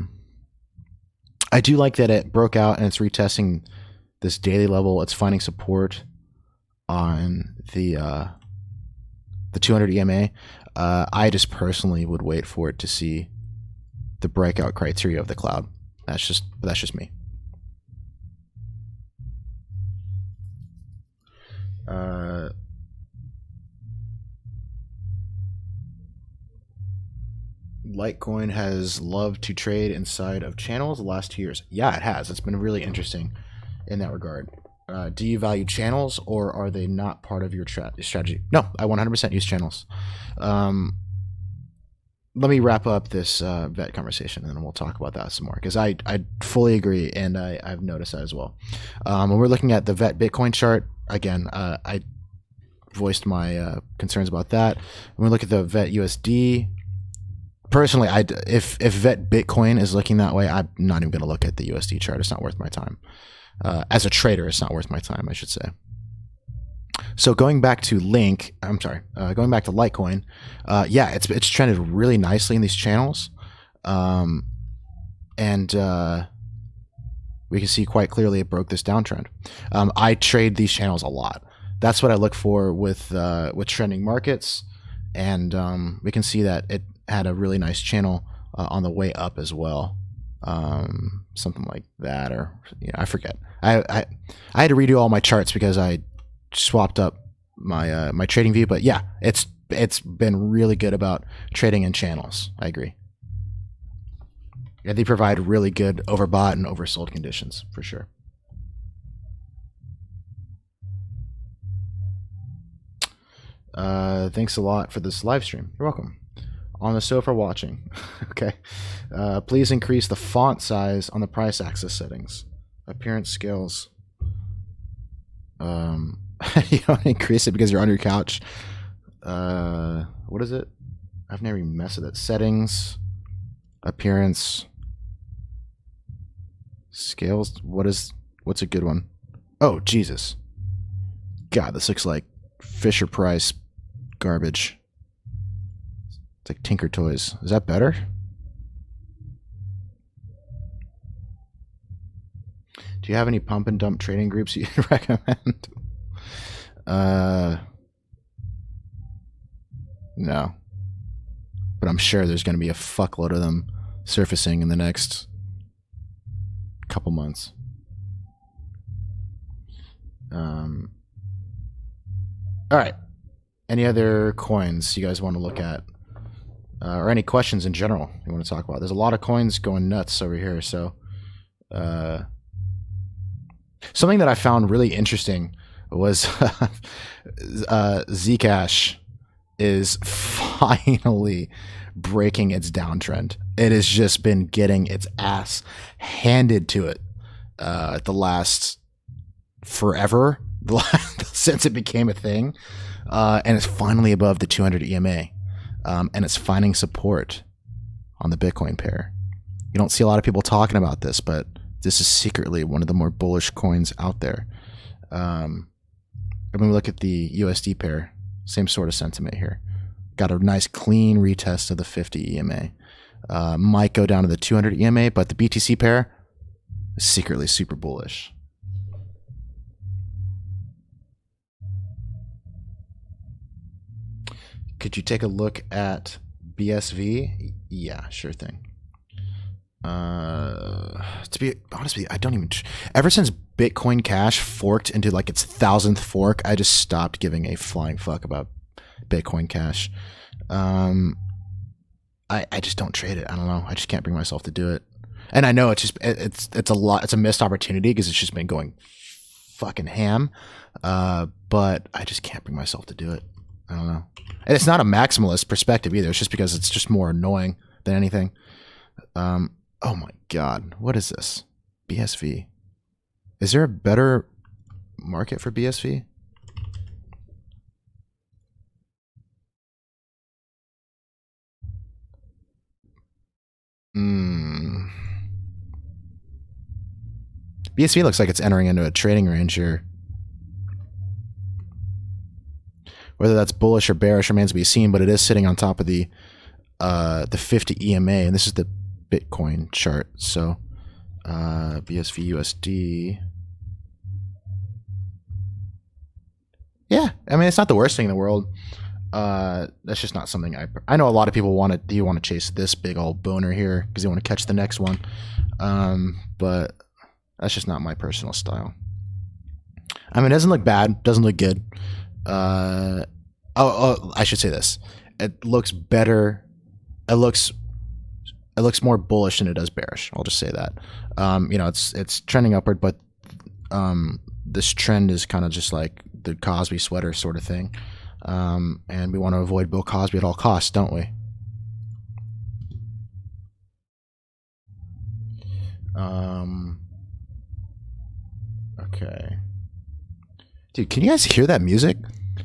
do like that it broke out and it's retesting this daily level. It's finding support on the 200 EMA. I just personally would wait for it to see the breakout criteria of the cloud. That's just me. Litecoin has loved to trade inside of channels the last 2 years. Yeah, it has. It's been really interesting in that regard. Do you value channels, or are they not part of your strategy? No, I 100% use channels. Let me wrap up this VET conversation, and then we'll talk about that some more, because I fully agree, and I've noticed that as well. When we're looking at the VET Bitcoin chart, again, I voiced my concerns about that. When we look at the VET USD, personally, if VET Bitcoin is looking that way, I'm not even going to look at the USD chart. It's not worth my time. As a trader, it's not worth my time, I should say. So going back to going back to Litecoin, yeah, it's trended really nicely in these channels, and we can see quite clearly it broke this downtrend. I trade these channels a lot. That's what I look for with trending markets, and we can see that it had a really nice channel on the way up as well. Something like that, or I forget. I had to redo all my charts because I swapped up my my trading view, but yeah, it's been really good about trading in channels. I agree. Yeah, they provide really good overbought and oversold conditions for sure. Thanks a lot for this live stream. You're welcome. On the sofa watching. Okay. Please increase the font size on the price access settings. Appearance scales. You don't increase it because you're on your couch. What is it? I've never even messed with it. Settings. Appearance. Scales. What's a good one? Oh, Jesus. God, this looks like Fisher Price garbage. It's like Tinker Toys. Is that better? Do you have any pump and dump trading groups you recommend? No. But I'm sure there's going to be a fuckload of them surfacing in the next couple months. All right. Any other coins you guys want to look at? Or any questions in general you want to talk about? There's a lot of coins going nuts over here. So something that I found really interesting was Zcash is finally breaking its downtrend. It has just been getting its ass handed to it the last forever, since it became a thing, and it's finally above the 200 EMA, and it's finding support on the Bitcoin pair. You don't see a lot of people talking about this, but this is secretly one of the more bullish coins out there. When we look at the USD pair, same sort of sentiment here. Got a nice clean retest of the 50 EMA. Might go down to the 200 EMA, but the BTC pair is secretly super bullish. Could you take a look at BSV? Yeah, sure thing. To be honest with you, I don't even. Ever since Bitcoin Cash forked into like its 1000th fork, I just stopped giving a flying fuck about Bitcoin Cash. I just don't trade it. I don't know. I just can't bring myself to do it. And I know it's a lot. It's a missed opportunity because it's just been going fucking ham. But I just can't bring myself to do it. I don't know. And it's not a maximalist perspective either. It's just because it's just more annoying than anything. Oh my God. What is this? BSV. Is there a better market for BSV? BSV looks like it's entering into a trading range here. Whether that's bullish or bearish remains to be seen, but it is sitting on top of the 50 EMA, and this is the Bitcoin chart. So BSV USD. Yeah, I mean, it's not the worst thing in the world. That's just not something I know a lot of people want to chase this big old boner here because they want to catch the next one. But that's just not my personal style. I mean, it doesn't look bad, doesn't look good. I should say this. It looks better. It looks more bullish than it does bearish. I'll just say that. It's trending upward, but this trend is kind of just like the Cosby sweater sort of thing. And we want to avoid Bill Cosby at all costs, don't we? Okay. Dude, can you guys hear that music?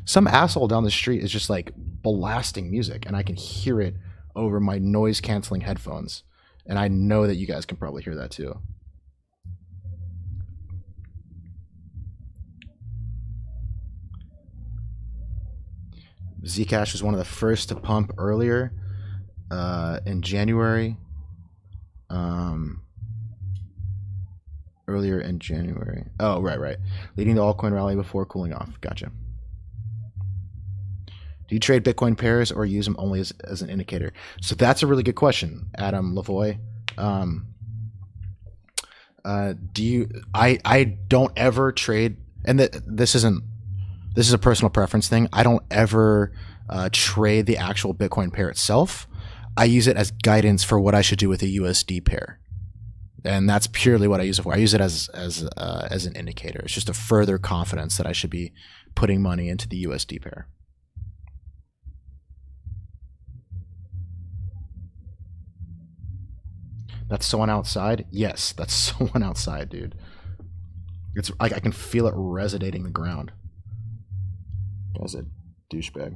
Some asshole down the street is just like blasting music, and I can hear it over my noise canceling headphones. And I know that you guys can probably hear that too. Zcash was one of the first to pump earlier in January. Earlier in January. Oh, right. Leading the altcoin rally before cooling off. Gotcha. Do you trade Bitcoin pairs or use them only as an indicator? So that's a really good question, Adam Lavoie. I don't ever trade, and this is a personal preference thing. I don't ever trade the actual Bitcoin pair itself. I use it as guidance for what I should do with a USD pair. And that's purely what I use it for. I use it as an indicator. It's just a further confidence that I should be putting money into the USD pair. That's someone outside? Yes, that's someone outside, dude. It's like I can feel it resonating the ground. That's a douchebag.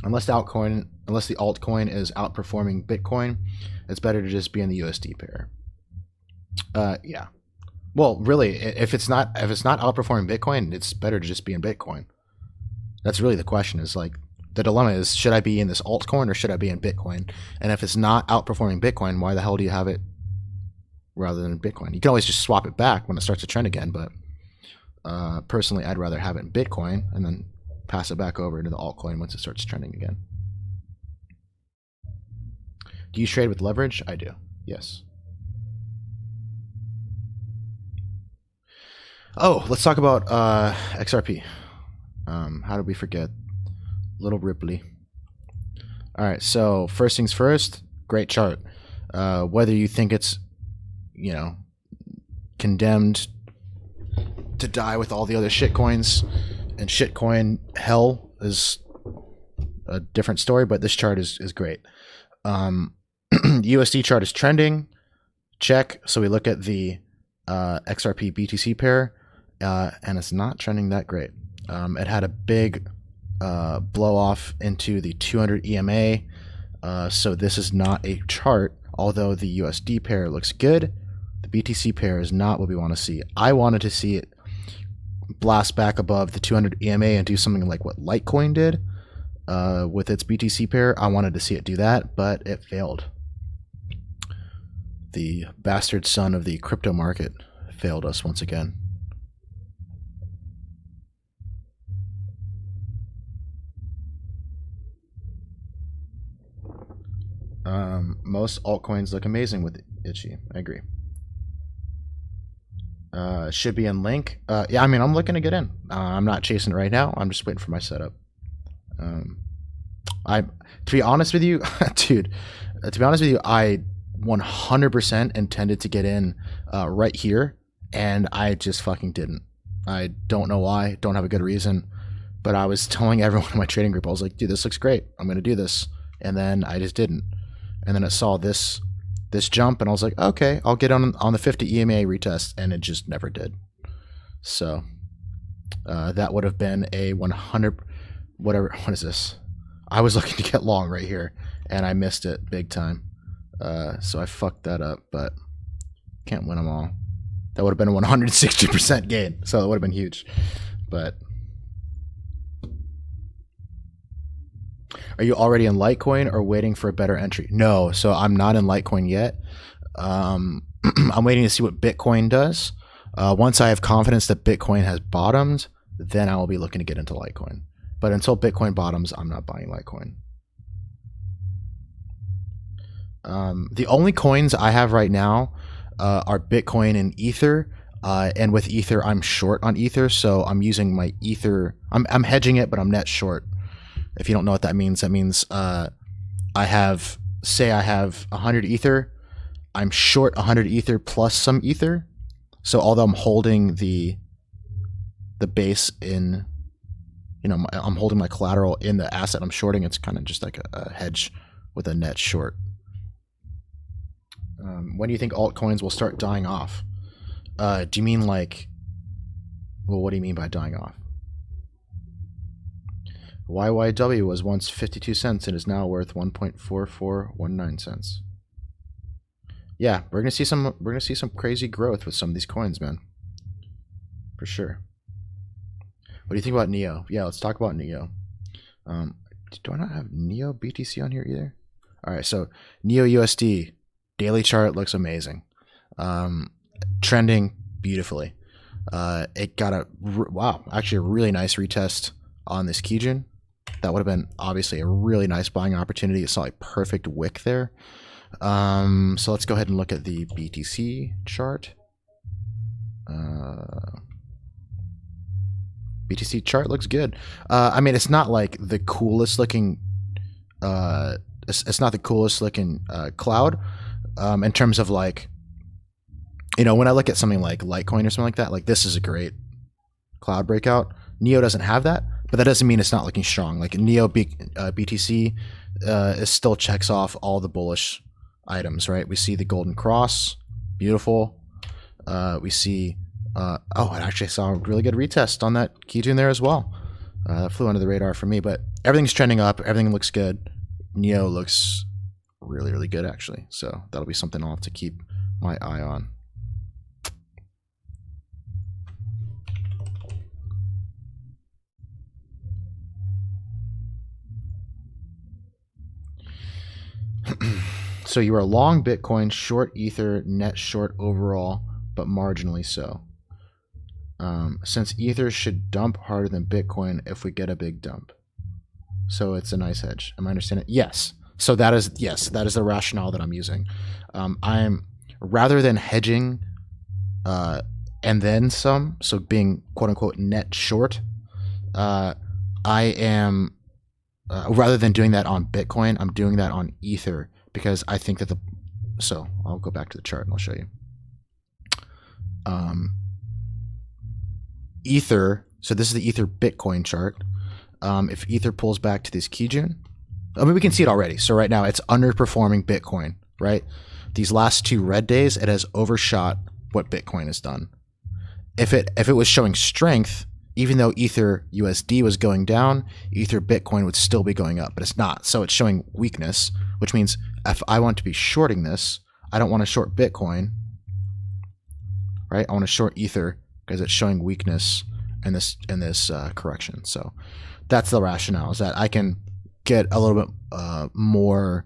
Unless Altcoin unless the altcoin is outperforming Bitcoin, it's better to just be in the USD pair. Yeah. Well, really, if it's not outperforming Bitcoin, it's better to just be in Bitcoin. That's really the question. Is like the dilemma is, should I be in this altcoin or should I be in Bitcoin? And if it's not outperforming Bitcoin, why the hell do you have it rather than Bitcoin? You can always just swap it back when it starts to trend again, but personally, I'd rather have it in Bitcoin and then pass it back over into the altcoin once it starts trending again. Do you trade with leverage? I do. Yes. Oh, let's talk about XRP. How did we forget? Little Ripley. All right, so first things first, great chart. Whether you think it's, you know, condemned to die with all the other shitcoins and shitcoin hell is a different story, but this chart is great. USD chart is trending. Check. So we look at the XRP BTC pair, and it's not trending that great. It had a big blow off into the 200 EMA. So this is not a chart, although the USD pair looks good. The BTC pair is not what we want to see. I wanted to see it blast back above the 200 EMA and do something like what Litecoin did with its BTC pair. I wanted to see it do that, but it failed. The bastard son of the crypto market failed us once again. Most altcoins look amazing with Itchy. I agree. Should be in Link. Yeah, I mean, I'm looking to get in. I'm not chasing it right now. I'm just waiting for my setup. To be honest with you, dude, to be honest with you, I 100% intended to get in right here, and I just fucking didn't. I don't know why. Don't have a good reason. But I was telling everyone in my trading group, I was like, dude, this looks great. I'm going to do this. And then I just didn't. And then it saw this jump, and I was like, okay, I'll get on the 50 EMA retest, and it just never did. So that would have been a 100, whatever. What is this? I was looking to get long right here, and I missed it big time. So I fucked that up, but can't win them all. That would have been a 160% gain, so it would have been huge. But are you already in Litecoin or waiting for a better entry? No, so I'm not in Litecoin yet. I'm waiting to see what Bitcoin does. Once I have confidence that Bitcoin has bottomed, then I will be looking to get into Litecoin. But until Bitcoin bottoms, I'm not buying Litecoin. The only coins I have right now are Bitcoin and Ether. And with Ether, I'm short on Ether, so I'm using my Ether. I'm hedging it, but I'm net short. If you don't know what that means I have 100 Ether. I'm short 100 Ether plus some Ether. So although I'm holding the base in, you know, I'm holding my collateral in the asset I'm shorting, it's kind of just like a hedge with a net short. When do you think altcoins will start dying off? Do you mean like, well, what do you mean by dying off? YYW was once 52 cents and is now worth 1.4419 cents. Yeah, we're gonna see some crazy growth with some of these coins, man. For sure. What do you think about Neo? Yeah, let's talk about Neo. Do I not have Neo BTC on here either? All right, so Neo USD daily chart looks amazing, trending beautifully. It got actually a really nice retest on this Kijun. That would have been obviously a really nice buying opportunity. It saw a perfect wick there. So let's go ahead and look at the BTC chart. BTC chart looks good. I mean, it's not like the coolest looking. It's not the coolest looking cloud in terms of like, you know, when I look at something like Litecoin or something like that, like this is a great cloud breakout. Neo doesn't have that, but that doesn't mean it's not looking strong. Like Neo BTC it still checks off all the bullish items, right? We see the golden cross, beautiful. We see, I actually saw a really good retest on that Kijun there as well. That flew under the radar for me, but everything's trending up. Everything looks good. Neo looks really, really good actually. So that'll be something I'll have to keep my eye on. So you are long Bitcoin, short Ether, net short overall, but marginally so. Since Ether should dump harder than Bitcoin if we get a big dump. So it's a nice hedge. Am I understanding? Yes. So that is, yes, that is the rationale that I'm using. I'm, rather than hedging and then some, so being quote unquote net short, I am, rather than doing that on Bitcoin, I'm doing that on Ether because I think that so I'll go back to the chart and I'll show you. Ether, so this is the Ether Bitcoin chart. If Ether pulls back to this Kijun, I mean, we can see it already. So right now it's underperforming Bitcoin, right? These last 2 red days, it has overshot what Bitcoin has done. If it was showing strength, even though Ether USD was going down, Ether Bitcoin would still be going up, but it's not. So it's showing weakness, which means if I want to be shorting this, I don't want to short Bitcoin, right? I want to short Ether because it's showing weakness in this correction. So that's the rationale, is that I can get a little bit more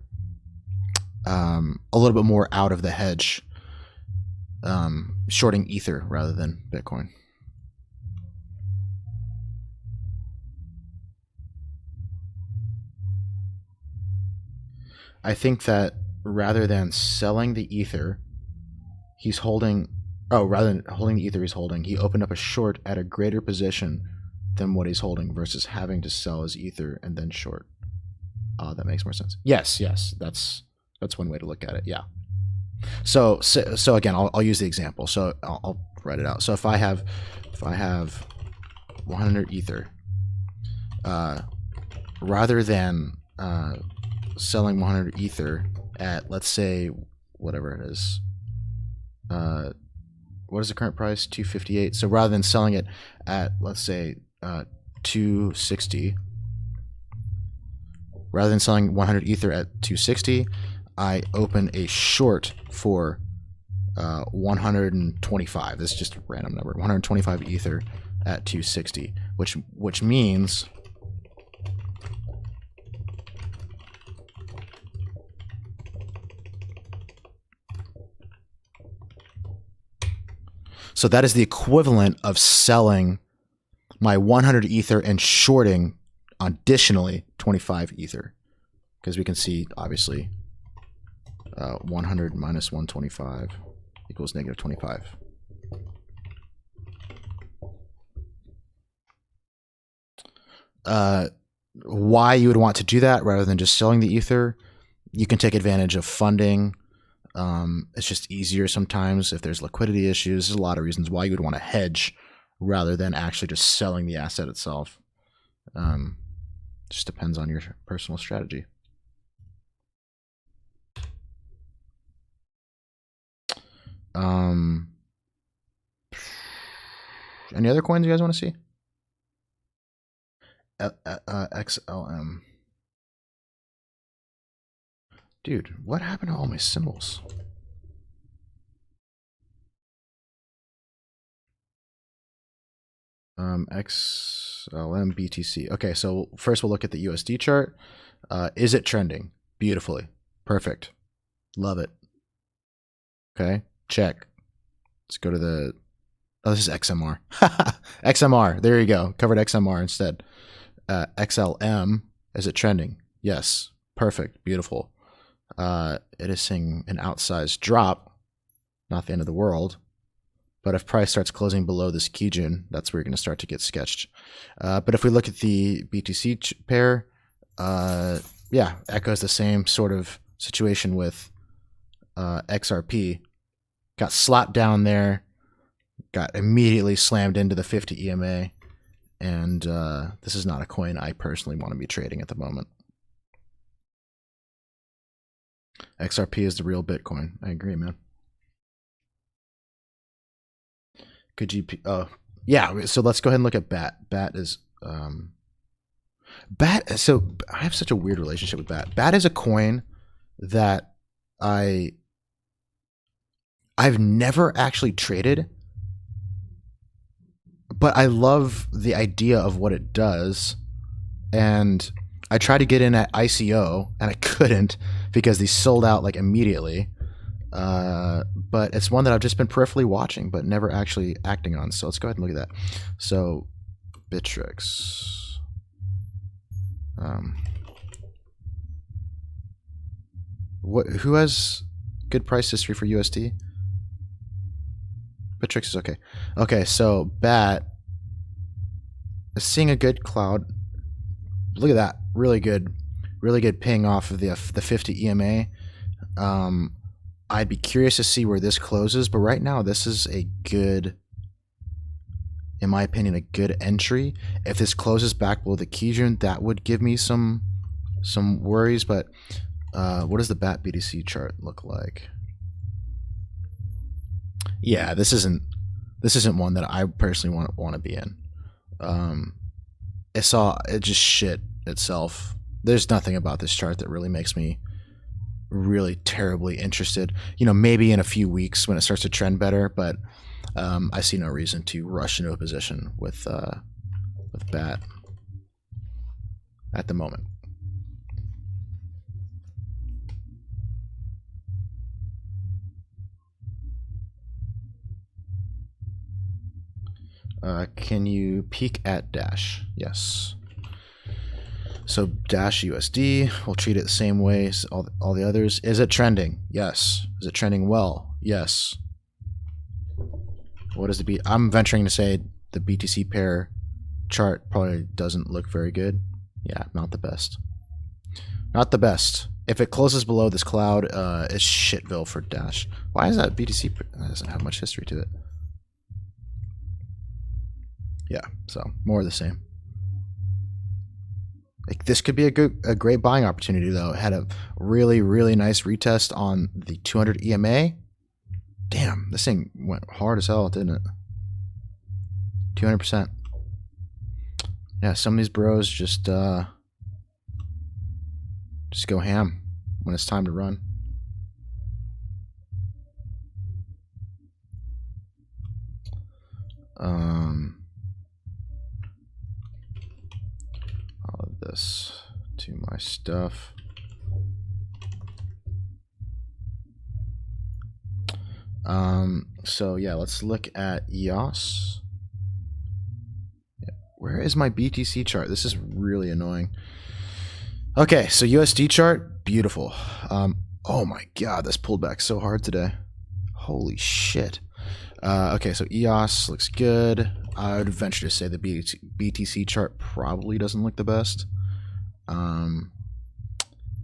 out of the hedge, shorting Ether rather than Bitcoin. I think that rather than selling the Ether, he's holding. Oh, rather than holding the Ether he's holding, he opened up a short at a greater position than what he's holding versus having to sell his Ether and then short. That makes more sense. Yes, that's one way to look at it. Yeah. So again, I'll use the example. So I'll write it out. So if I have 100 Ether, rather than selling 100 Ether at, let's say, whatever it is, what is the current price? 258. So rather than selling it at, let's say, 260, rather than selling 100 Ether at 260, I open a short for 125. This is just a random number. 125 Ether at 260, which means so that is the equivalent of selling my 100 Ether and shorting additionally 25 Ether, because we can see obviously 100 minus 125 equals negative 25. Why you would want to do that rather than just selling the Ether? You can take advantage of funding. It's just easier sometimes if there's liquidity issues. There's a lot of reasons why you would want to hedge rather than actually just selling the asset itself. Just depends on your personal strategy. Any other coins you guys want to see? XLM. Dude, what happened to all my symbols? XLM BTC. Okay, so first we'll look at the USD chart. Is it trending? Beautifully. Perfect. Love it. Okay, check. Let's go to the... Oh, this is XMR. XMR. There you go. Covered XMR instead. XLM. Is it trending? Yes. Perfect. Beautiful. It is seeing an outsized drop. Not the end of the world. But if price starts closing below this Kijun, that's where you're going to start to get sketched. But if we look at the BTC pair, yeah, echoes the same sort of situation with XRP. Got slapped down there, got immediately slammed into the 50 EMA, and this is not a coin I personally want to be trading at the moment. XRP is the real Bitcoin. I agree, man. Good GP. Oh, yeah. So let's go ahead and look at BAT. BAT is BAT. So I have such a weird relationship with BAT. BAT is a coin that I've never actually traded, but I love the idea of what it does. And I tried to get in at ICO and I couldn't because they sold out like immediately. But it's one that I've just been peripherally watching, but never actually acting on. So let's go ahead and look at that. So Bittrex. Who has good price history for USD? Bittrex is okay. Okay, so BAT is seeing a good cloud. Look at that, really good ping off of the 50 EMA. I'd be curious to see where this closes, but right now this is a good, in my opinion, a good entry. If this closes back below the Kijun, that would give me some worries. But what does the BAT BTC chart look like? Yeah, this isn't one that I personally want to be in. It just shit itself. There's nothing about this chart that really makes me really terribly interested. You know, maybe in a few weeks when it starts to trend better, but I see no reason to rush into a position with BAT at the moment. Can you peek at Dash? Yes. So Dash USD, we'll treat it the same way as all the others. Is it trending? Yes. Is it trending well? Yes. What is the I'm venturing to say the BTC pair chart probably doesn't look very good. Yeah, not the best. Not the best. If it closes below this cloud, it's shitville for Dash. Why is that BTC? That doesn't have much history to it. Yeah, so more of the same. Like, this could be a great buying opportunity though. It had a really nice retest on the 200 EMA. Damn, this thing went hard as hell, didn't it? 200%. Yeah, some of these bros just go ham when it's time to run. All of this to my stuff. So yeah, let's look at EOS. Yeah, where is my BTC chart? This is really annoying. Okay, so USD chart, beautiful. Oh my god, this pulled back so hard today. Holy shit. Okay, so EOS looks good. I would venture to say the BTC chart probably doesn't look the best.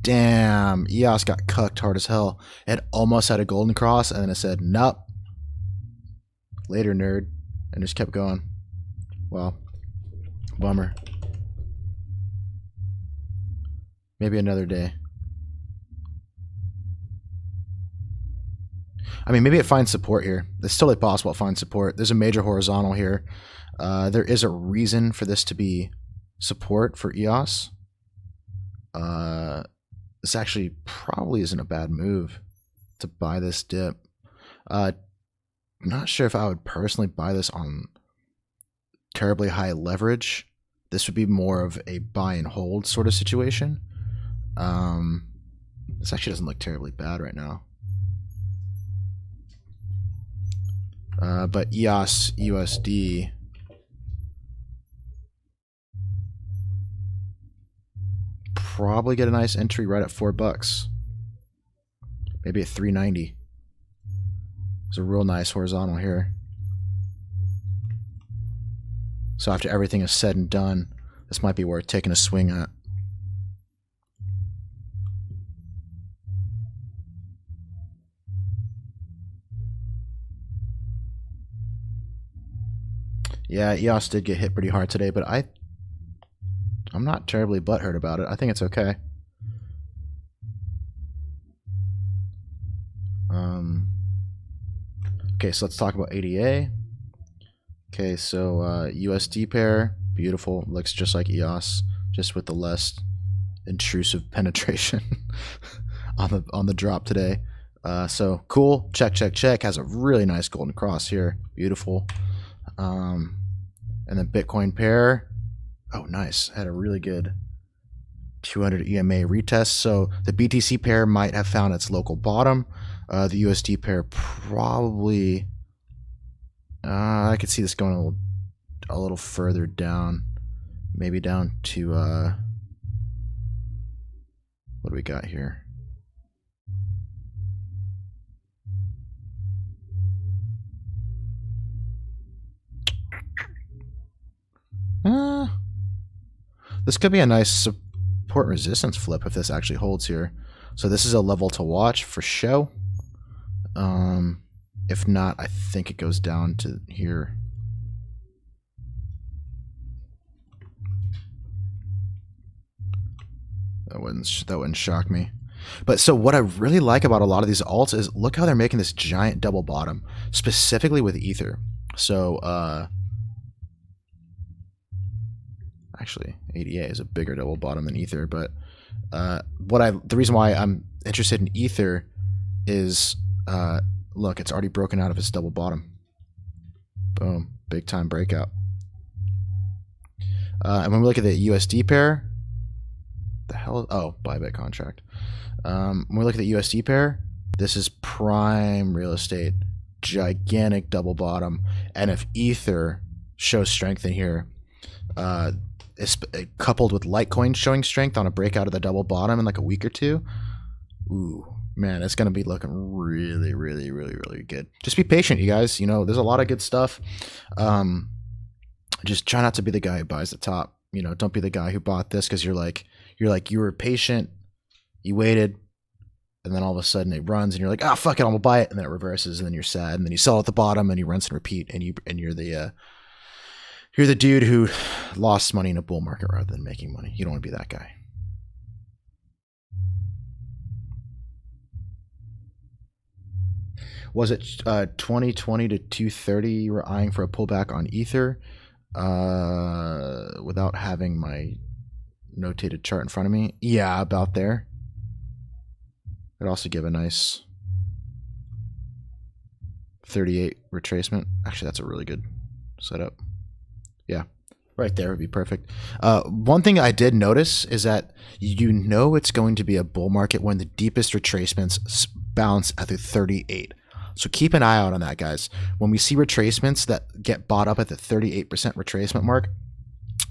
Damn, EOS got cucked hard as hell. It almost had a golden cross, and then it said, nope. Later, nerd. And just kept going. Well, bummer. Maybe another day. I mean, maybe it finds support here. It's totally possible it finds support. There's a major horizontal here. There is a reason for this to be support for EOS. This actually probably isn't a bad move to buy this dip. Not sure if I would personally buy this on terribly high leverage. This would be more of a buy and hold sort of situation. This actually doesn't look terribly bad right now. But EOS USD probably get a nice entry right at $4. Maybe at 390. It's a real nice horizontal here. So after everything is said and done, this might be worth taking a swing at. Yeah, EOS did get hit pretty hard today, but I'm not terribly butthurt about it. I think it's okay. Okay, so let's talk about ADA. Okay, so USD pair, beautiful. Looks just like EOS. just with the less intrusive penetration on the drop today. So cool. Check. Has a really nice golden cross here. Beautiful. And then Bitcoin pair. Oh, nice. Had a really good 200 EMA retest. So the BTC pair might have found its local bottom. The USD pair probably. I could see this going a little further down. Maybe down to what do we got here? This could be a nice support resistance flip if this actually holds here. So this is a level to watch for show. If not, I think it goes down to here. That wouldn't shock me. But so what I really like about a lot of these alts is look how they're making this giant double bottom, specifically with Ether. So actually ADA is a bigger double bottom than Ether, but the reason why I'm interested in Ether is look, it's already broken out of its double bottom. Boom, big time breakout. And when we look at the USD pair, the hell? Oh, Bybit contract. When we look at the USD pair, this is prime real estate, gigantic double bottom. And if Ether shows strength in here, coupled with Litecoin showing strength on a breakout of the double bottom in like a week or two, ooh, man, it's going to be looking really, really, really, really good. Just be patient, you guys. You know, there's a lot of good stuff. Just try not to be the guy who buys the top. You know, don't be the guy who bought this because you were patient, you waited, and then all of a sudden it runs and you're like, oh, fuck it, I'm gonna buy it, and then it reverses and then you're sad and then you sell at the bottom and you rinse and repeat and you're the dude who lost money in a bull market rather than making money. You don't want to be that guy. Was it 2020 to 230 you were eyeing for a pullback on Ether? Without having my notated chart in front of me. Yeah, about there. It'd also give a nice 38 retracement. Actually, that's a really good setup. Yeah, right there would be perfect. One thing I did notice is that you know it's going to be a bull market when the deepest retracements bounce at the 38. So keep an eye out on that, guys. When we see retracements that get bought up at the 38% retracement mark,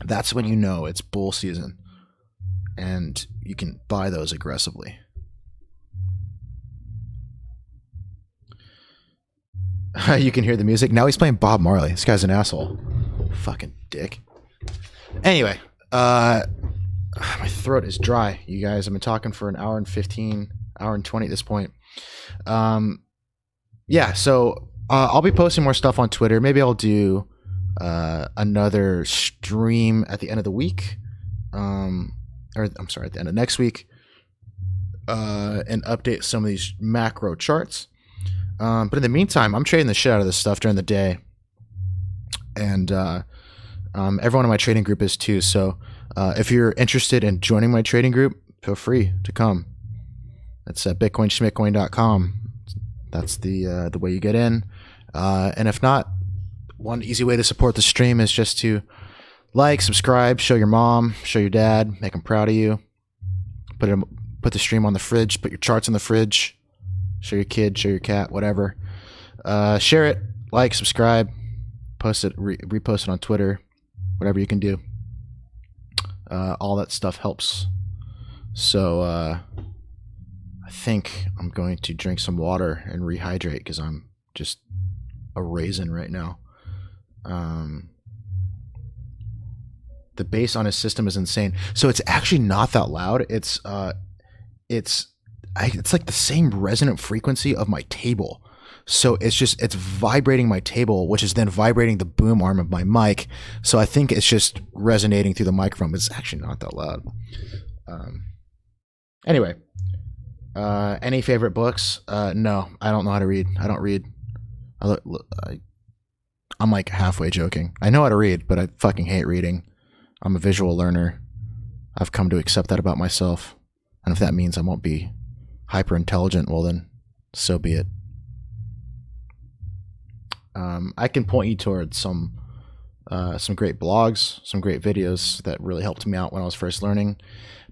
that's when you know it's bull season. And you can buy those aggressively. You can hear the music. Now he's playing Bob Marley. This guy's an asshole. Fucking dick. Anyway, my throat is dry, you guys. I've been talking for an hour and 15, hour and 20 at this point. Yeah, so I'll be posting more stuff on Twitter. Maybe I'll do another stream at the end of the week. Or I'm sorry, at the end of next week. And update some of these macro charts. But in the meantime, I'm trading the shit out of this stuff during the day. And everyone in my trading group is too. So if you're interested in joining my trading group, feel free to come. That's at bitcoinschmittcoin.com. That's the way you get in. And if not, one easy way to support the stream is just to like, subscribe, show your mom, show your dad, make them proud of you. Put the stream on the fridge, put your charts in the fridge, show your kid, show your cat, whatever. Share it, like, subscribe, post it, repost it on Twitter, whatever you can do. All that stuff helps. So I think I'm going to drink some water and rehydrate because I'm just a raisin right now. The bass on his system is insane. So it's actually not that loud. It's like the same resonant frequency of my table. So it's vibrating my table, which is then vibrating the boom arm of my mic. So I think it's just resonating through the microphone, but it's actually not that loud. Anyway, any favorite books? No, I don't know how to read. I don't read. I'm like halfway joking. I know how to read, but I fucking hate reading. I'm a visual learner. I've come to accept that about myself. And if that means I won't be hyper intelligent, well then, so be it. I can point you towards some great blogs, some great videos that really helped me out when I was first learning.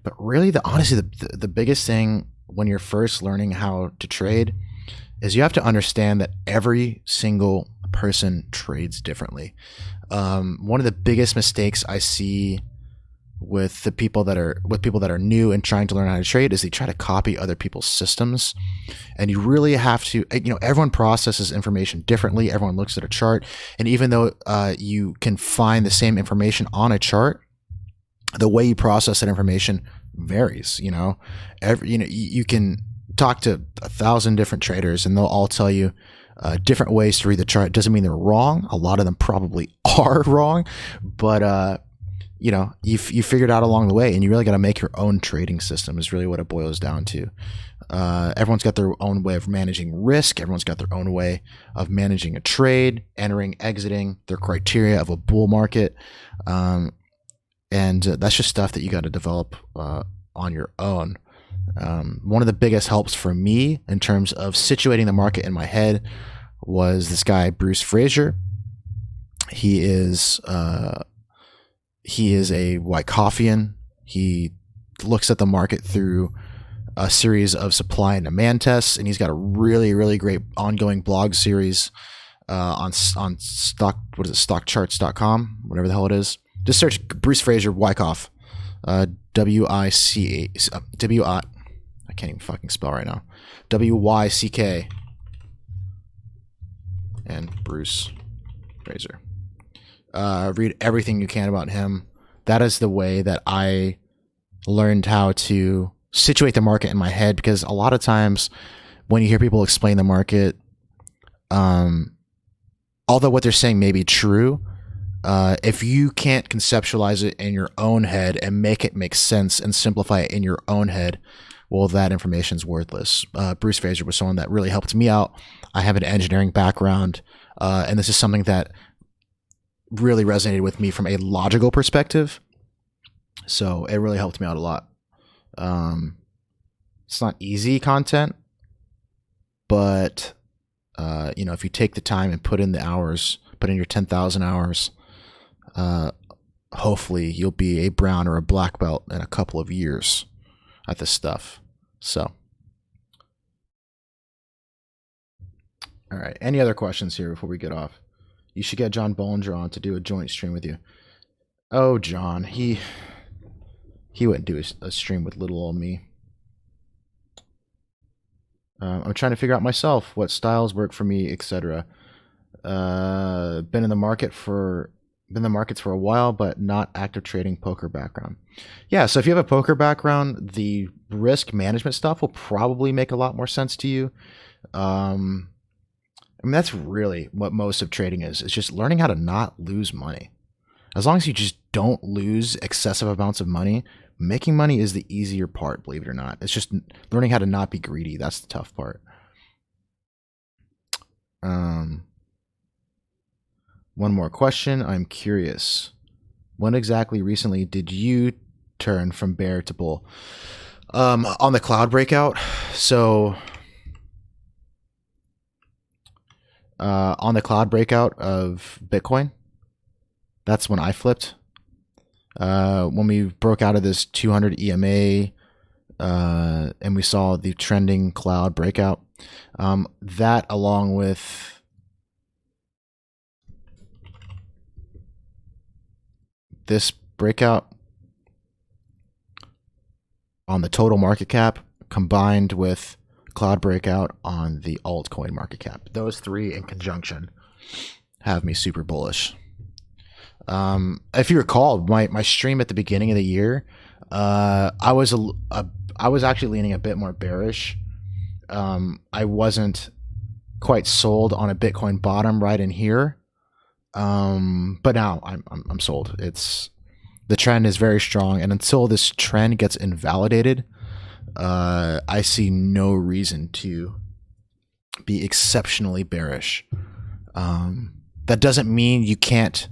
But really, honestly, the biggest thing when you're first learning how to trade is you have to understand that every single person trades differently. One of the biggest mistakes I see with people that are new and trying to learn how to trade is they try to copy other people's systems. And you really have to, everyone processes information differently. Everyone looks at a chart. And even though you can find the same information on a chart, the way you process that information varies. You can talk to 1,000 different traders and they'll all tell you different ways to read the chart. It doesn't mean they're wrong. A lot of them probably are wrong, but you figured out along the way, and you really got to make your own trading system is really what it boils down to. Everyone's got their own way of managing risk. Everyone's got their own way of managing a trade, entering, exiting, their criteria of a bull market. And that's just stuff that you got to develop on your own. One of the biggest helps for me in terms of situating the market in my head was this guy, Bruce Fraser. He is a Wyckoffean. He looks at the market through a series of supply and demand tests, and he's got a really, really great ongoing blog series on stockcharts.com, whatever the hell it is. Just search Bruce Fraser Wyckoff, W-I-C-A, I can't even fucking spell right now. W-Y-C-K, and Bruce Fraser. Read everything you can about him. That is the way that I learned how to situate the market in my head, because a lot of times when you hear people explain the market, although what they're saying may be true, if you can't conceptualize it in your own head and make it make sense and simplify it in your own head, well, that information is worthless. Bruce Fraser was someone that really helped me out. I have an engineering background, and this is something that really resonated with me from a logical perspective. So it really helped me out a lot. It's not easy content, but if you take the time and put in the hours, put in your 10,000 hours, hopefully you'll be a brown or a black belt in a couple of years at this stuff. So, all right. Any other questions here before we get off? You should get John Bollinger on to do a joint stream with you. Oh, John, he wouldn't do a stream with little old me. I'm trying to figure out myself what styles work for me, etc. Been in the markets for a while, but not active trading, poker background. Yeah, so if you have a poker background, the risk management stuff will probably make a lot more sense to you. That's really what most of trading is. It's just learning how to not lose money. As long as you just don't lose excessive amounts of money, making money is the easier part, believe it or not. It's just learning how to not be greedy. That's the tough part. One more question. I'm curious. When exactly recently did you turn from bear to bull? On the cloud breakout. So on the cloud breakout of Bitcoin, that's when I flipped. When we broke out of this 200 EMA, and we saw the trending cloud breakout, that along with this breakout on the total market cap combined with cloud breakout on the altcoin market cap, those three in conjunction have me super bullish. If you recall my stream at the beginning of the year, I was actually leaning a bit more bearish. I wasn't quite sold on a Bitcoin bottom right in here, but now I'm sold. The trend is very strong, and until this trend gets invalidated, I see no reason to be exceptionally bearish. That doesn't mean you can't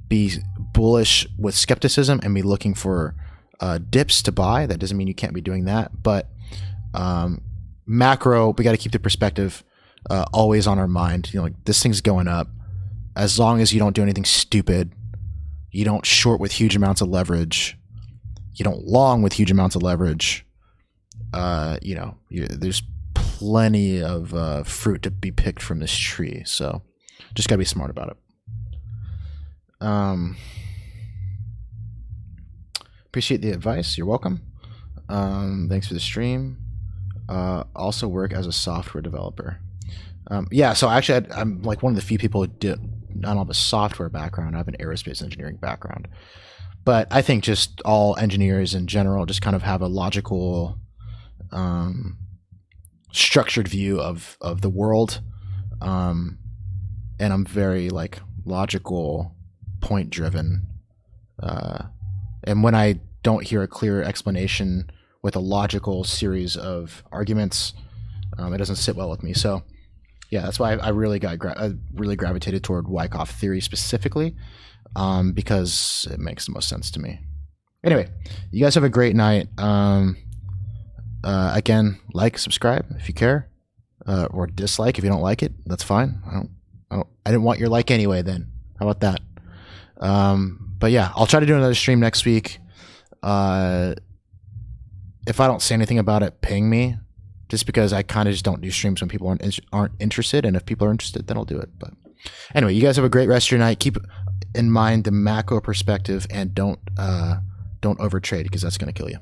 be bullish with skepticism and be looking for dips to buy. That doesn't mean you can't be doing that, but macro, we got to keep the perspective always on our mind. Like, this thing's going up. As long as you don't do anything stupid, you don't short with huge amounts of leverage, you don't long with huge amounts of leverage, there's plenty of fruit to be picked from this tree. So just got to be smart about it. Appreciate the advice. You're welcome. Thanks for the stream. Also work as a software developer. Yeah, so actually I'm like one of the few people who I don't have a software background. I have an aerospace engineering background. But I think just all engineers in general just kind of have a logical, structured view of the world. And I'm very like logical, point driven. And when I don't hear a clear explanation with a logical series of arguments, it doesn't sit well with me. So yeah, that's why I really gravitated toward Wyckoff theory specifically, because it makes the most sense to me. Anyway, you guys have a great night. Again, like, subscribe if you care, or dislike if you don't like it. That's fine. I didn't want your like anyway. Then how about that? But yeah, I'll try to do another stream next week. If I don't say anything about it, ping me. Just because I kind of just don't do streams when people aren't interested, and if people are interested, then I'll do it. But anyway, you guys have a great rest of your night. Keep in mind the macro perspective, and don't overtrade, because that's going to kill you.